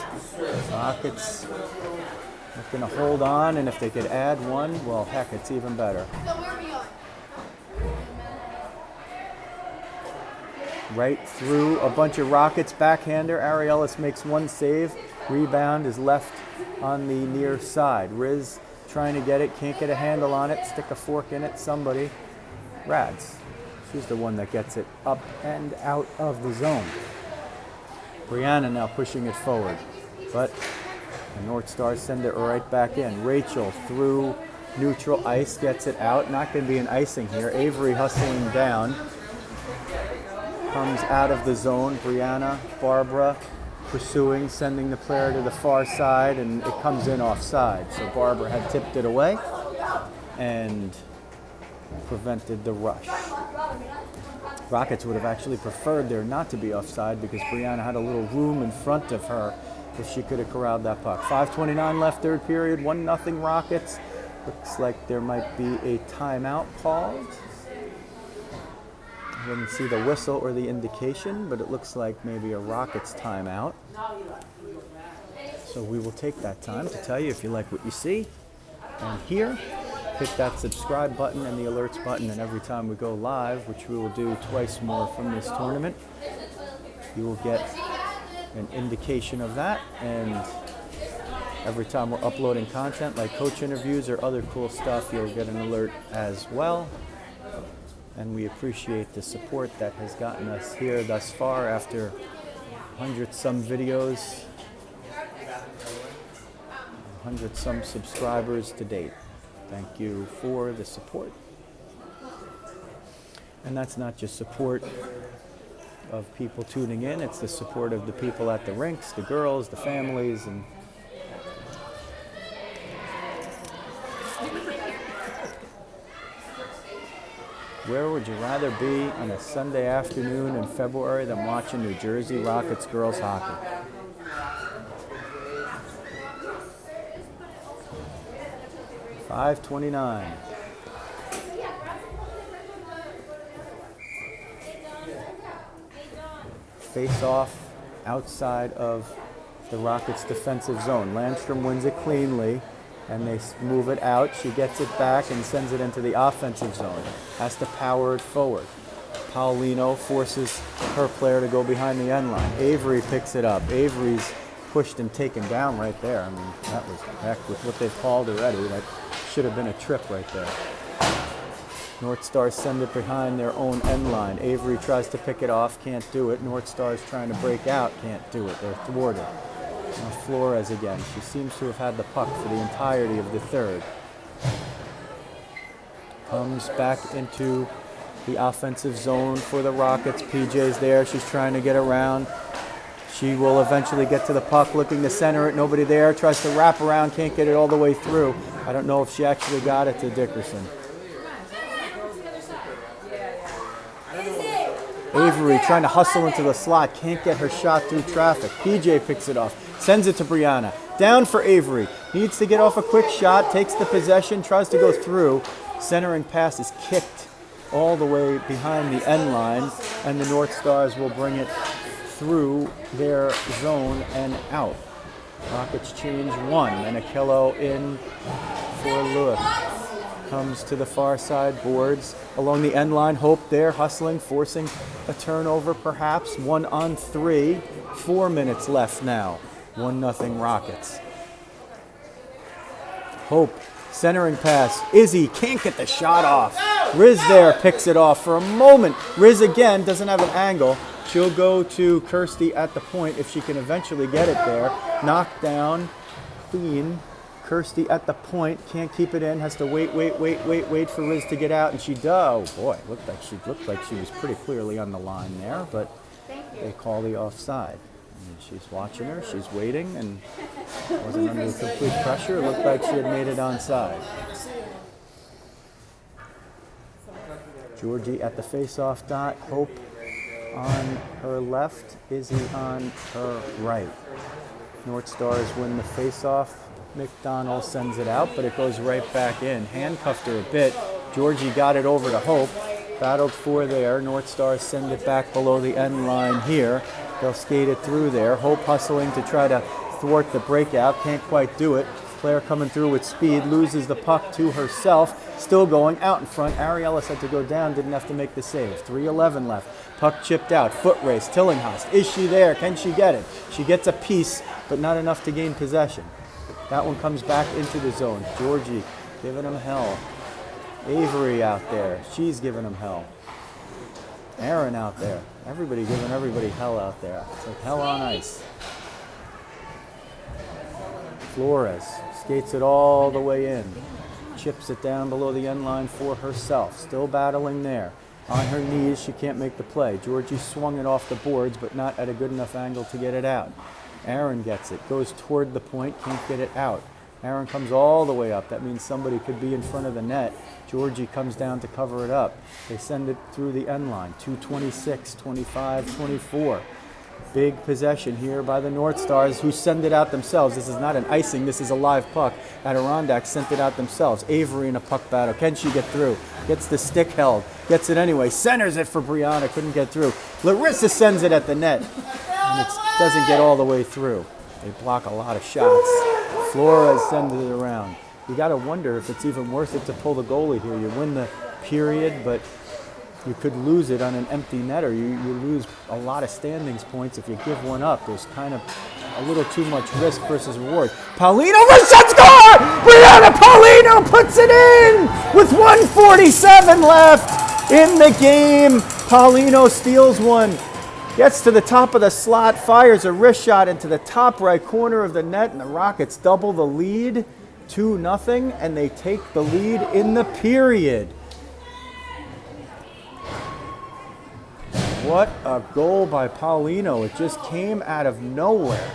Rockets are going to hold on, and if they could add one, well, heck, it's even better. Right through a bunch of Rockets. Backhander, Ari Ellis makes one save. Rebound is left on the near side. Riz trying to get it, can't get a handle on it, stick a fork in it, somebody. Rads. She's the one that gets it up and out of the zone. Brianna now pushing it forward, but the North Stars send it right back in. Rachel through neutral ice, gets it out. Not going to be an icing here. Avery hustling down. Comes out of the zone. Brianna, Barbara pursuing, sending the player to the far side, and it comes in offside. So Barbara had tipped it away and prevented the rush. Rockets would have actually preferred there not to be offside because Brianna had a little room in front of her if she could have corralled that puck. 5:29 left, third period, 1-0 Rockets. Looks like there might be a timeout called. I didn't see the whistle or the indication, but it looks like maybe a Rockets timeout. So we will take that time to tell you if you like what you see and hear. Hit that subscribe button and the alerts button, and every time we go live, which we will do twice more from this tournament, you will get an indication of that. And every time we're uploading content like coach interviews or other cool stuff, you'll get an alert as well. And we appreciate the support that has gotten us here thus far after 100-some videos. 500 some subscribers to date. Thank you for the support. And that's not just support of people tuning in, it's the support of the people at the rinks, the girls, the families, and where would you rather be on a Sunday afternoon in February than watching New Jersey Rockets girls hockey? .529. Face off outside of the Rockets' defensive zone. Landstrom wins it cleanly, and they move it out. She gets it back and sends it into the offensive zone. Has to power it forward. Paulino forces her player to go behind the end line. Avery picks it up. Avery's pushed and taken down right there. I mean, that was heck with what they've called already. That should have been a trip right there. Northstars send it behind their own end line. Avery tries to pick it off, can't do it. Northstars trying to break out, can't do it. They're thwarted. Now Flores again. She seems to have had the puck for the entirety of the third. Comes back into the offensive zone for the Rockets. PJ's there. She's trying to get around. She will eventually get to the puck, looking to center it. Nobody there. Tries to wrap around, can't get it all the way through. I don't know if she actually got it to Dickerson. Avery trying to hustle into the slot, can't get her shot through traffic. PJ picks it off, sends it to Brianna. Down for Avery, needs to get off a quick shot, takes the possession, tries to go through. Centering pass is kicked all the way behind the end line, and the Northstars will bring it through their zone and out. Rockets change one, and Akello in for Lewis. Comes to the far side, boards along the end line. Hope there, hustling, forcing a turnover perhaps. 1-on-3, 4 minutes left now. 1-0 Rockets. Hope, centering pass. Izzy can't get the shot off. Riz there picks it off for a moment. Riz again doesn't have an angle. She'll go to Kirsty at the point if she can eventually get it there. Knocked down, clean. Kirsty at the point, can't keep it in, has to wait for Riz to get out, and she does. Oh boy, looked like she was pretty clearly on the line there, but they call the offside. And she's watching her, she's waiting, and wasn't under complete pressure. It looked like she had made it onside. Georgie at the face-off dot, Hope on her left, Izzy on her right. Northstars win the face-off. McDonald sends it out, but it goes right back in. Handcuffed her a bit. Georgie got it over to Hope. Battled for there. Northstars send it back below the end line here. They'll skate it through there. Hope hustling to try to thwart the breakout. Can't quite do it. Player coming through with speed. Loses the puck to herself. Still going out in front. Ariellis had to go down. Didn't have to make the save. 3:11 left. Puck chipped out. Foot race. Tillinghast. Is she there? Can she get it? She gets a piece, but not enough to gain possession. That one comes back into the zone. Georgie giving him hell. Avery out there. She's giving him hell. Aaron out there. Everybody giving everybody hell out there. It's like hell on ice. Flores skates it all the way in. Chips it down below the end line for herself. Still battling there. On her knees, she can't make the play. Georgie swung it off the boards, but not at a good enough angle to get it out. Aaron gets it, goes toward the point, can't get it out. Aaron comes all the way up. That means somebody could be in front of the net. Georgie comes down to cover it up. They send it through the end line. 2:26, 25, 24. Big possession here by the Northstars, who send it out themselves. This is not an icing, this is a live puck. Adirondack sent it out themselves. Avery in a puck battle. Can she get through? Gets the stick held. Gets it anyway. Centers it for Brianna. Couldn't get through. Larissa sends it at the net. And it doesn't get all the way through. They block a lot of shots. Flores sends it around. You got to wonder if it's even worth it to pull the goalie here. You win the period, but you could lose it on an empty netter. You lose a lot of standings points if you give one up. There's kind of a little too much risk versus reward. Paulino, shot score! Brianna Paulino puts it in with 1:47 left in the game. Paulino steals one. Gets to the top of the slot, fires a wrist shot into the top right corner of the net, and the Rockets double the lead, 2-0, and they take the lead in the period. What a goal by Paulino. It just came out of nowhere,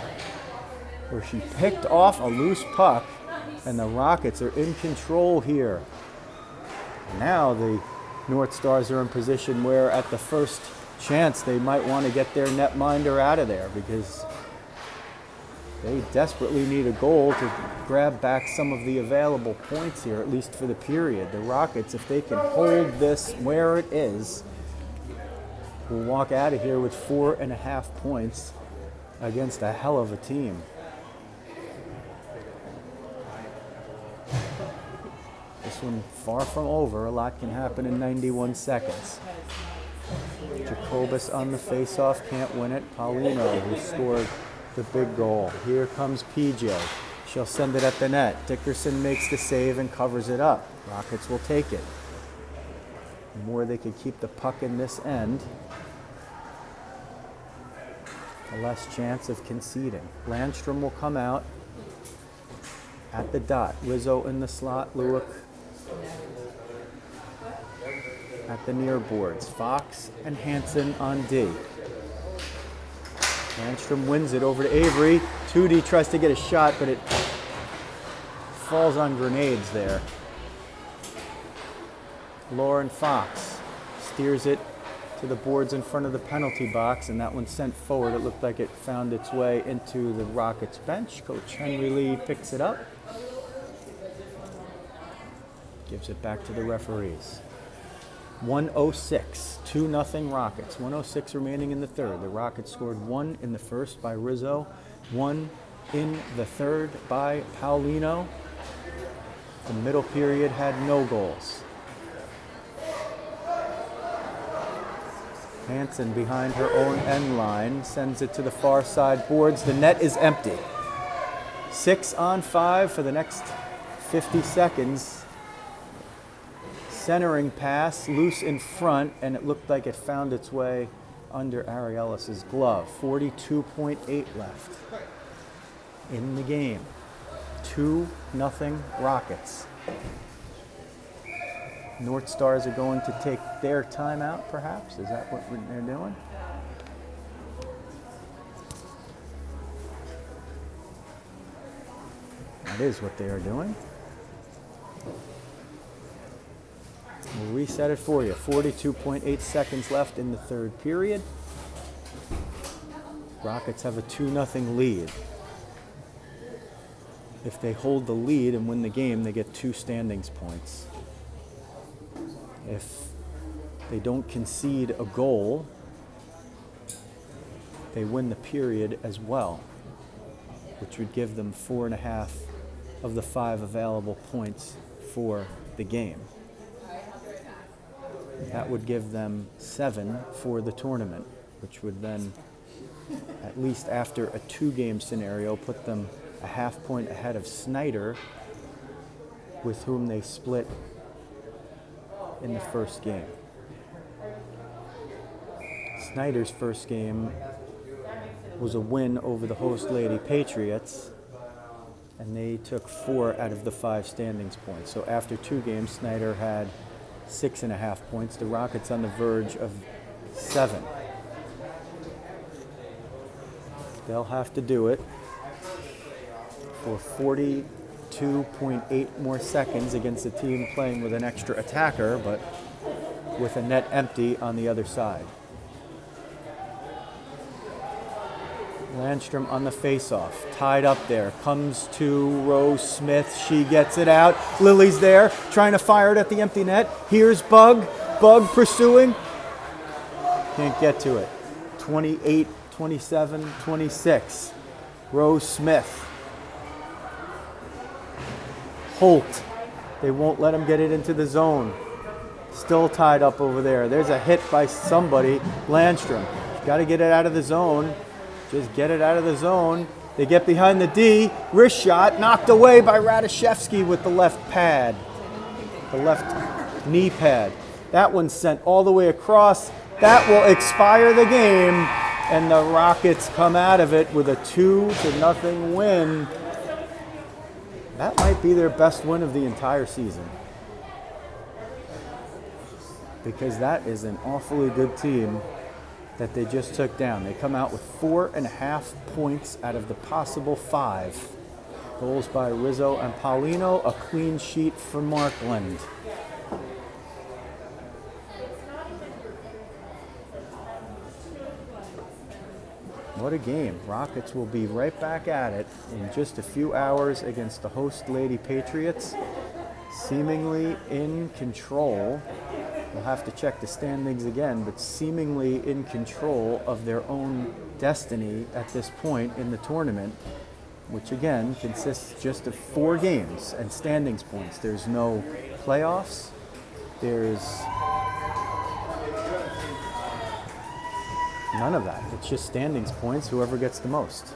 where she picked off a loose puck, and the Rockets are in control here. Now the North Stars are in position where at the first chance they might want to get their netminder out of there, because they desperately need a goal to grab back some of the available points here, at least for the period. The Rockets, if they can hold this where it is, will walk out of here with 4.5 points against a hell of a team. This one far from over. A lot can happen in 91 seconds. Jacobus on the faceoff, can't win it. Paulino, who scored the big goal. Here comes PJ. She'll send it at the net. Dickerson makes the save and covers it up. Rockets will take it. The more they can keep the puck in this end, the less chance of conceding. Landstrom will come out at the dot. Rizzo in the slot. Lewick at the near boards. Fox and Hansen on D. Landstrom wins it over to Avery. 2D tries to get a shot, but it falls on grenades there. Lauren Fox steers it to the boards in front of the penalty box, and that one sent forward. It looked like it found its way into the Rockets bench. Coach Henry Lee picks it up. Gives it back to the referees. 1:06, 2-0 Rockets. 1:06 remaining in the third. The Rockets scored 1 in the first by Rizzo, 1 in the third by Paulino. The middle period had no goals. Hansen behind her own end line sends it to the far side boards. The net is empty. 6-on-5 for the next 50 seconds. Centering pass, loose in front, and it looked like it found its way under Ariellis' glove. 42.8 left in the game. 2-0 Rockets. North Stars are going to take their timeout, perhaps? Is that what they're doing? That is what they are doing. We'll reset it for you. 42.8 seconds left in the third period. Rockets have a 2-0 lead. If they hold the lead and win the game, they get 2 standings points. If they don't concede a goal, they win the period as well, which would give them 4.5 of the 5 available points for the game. That would give them 7 for the tournament, which would then, at least after a 2-game scenario, put them a half point ahead of Snyder, with whom they split in the first game. Snyder's first game was a win over the host lady Patriots, and they took 4 out of the 5 standings points. So after 2 games, Snyder had 6.5 points. The Rockets on the verge of 7. They'll have to do it for 42.8 more seconds against a team playing with an extra attacker, but with a net empty on the other side. Landstrom on the faceoff, tied up there, comes to Rose Smith. She gets it out. Lily's there, trying to fire it at the empty net. Here's Bug pursuing. Can't get to it. 28, 27, 26. Rose Smith. Holt. They won't let him get it into the zone. Still tied up over there. There's a hit by somebody. Landstrom. Got to get it out of the zone. Just get it out of the zone. They get behind the D. Wrist shot knocked away by Radishevsky with the left pad. The left knee pad. That one's sent all the way across. That will expire the game. And the Rockets come out of it with a 2-0 win. That might be their best win of the entire season. Because that is an awfully good team that they just took down. They come out with 4.5 points out of the possible 5. Goals by Rizzo and Paulino, a clean sheet for Markland. What a game. Rockets will be right back at it in just a few hours against the host Lady Patriots, seemingly in control. We'll have to check the standings again, but seemingly in control of their own destiny at this point in the tournament, which again consists just of 4 games and standings points. There's no playoffs. There's none of that. It's just standings points, whoever gets the most.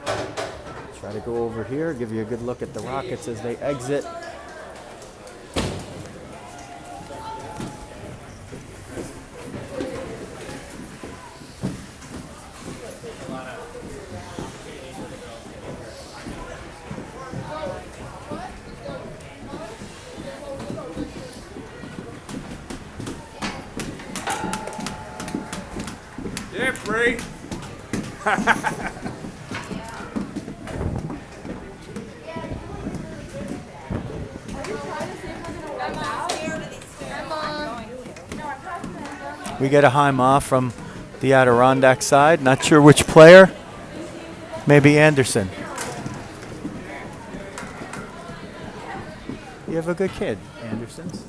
Try to go over here, give you a good look at the Rockets as they exit. Yeah, Bree. We get a hi ma from the Adirondack side. Not sure which player. Maybe Anderson. You have a good kid, Andersons.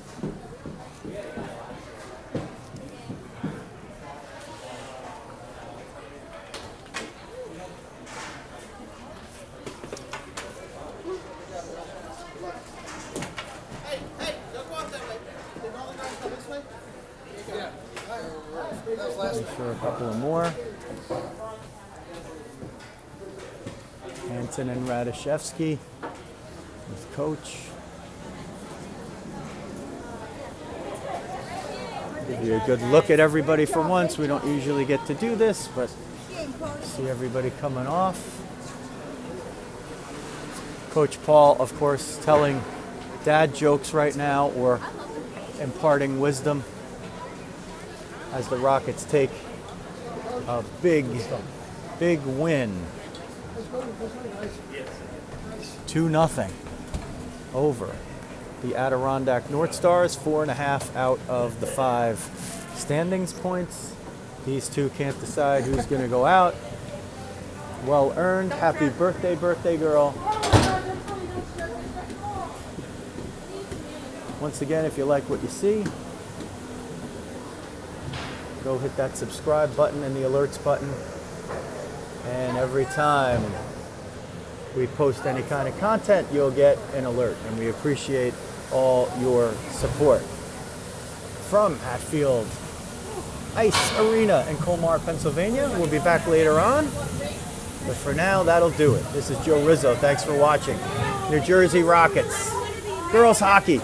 Make sure a couple of more. Hanson and Radishevsky with coach. Give you a good look at everybody for once. We don't usually get to do this, but see everybody coming off. Coach Paul, of course, telling dad jokes right now or imparting wisdom as the Rockets take a big win. 2-0 over the Adirondack Northstars. 4.5 out of the 5 standings points. These two can't decide who's going to go out. Well earned. Happy birthday, birthday girl. Once again, if you like what you see, go hit that subscribe button and the alerts button. And every time we post any kind of content, you'll get an alert. And we appreciate all your support. From Hatfield Ice Arena in Colmar, Pennsylvania. We'll be back later on. But for now, that'll do it. This is Joe Rizzo. Thanks for watching. New Jersey Rockets. Girls hockey.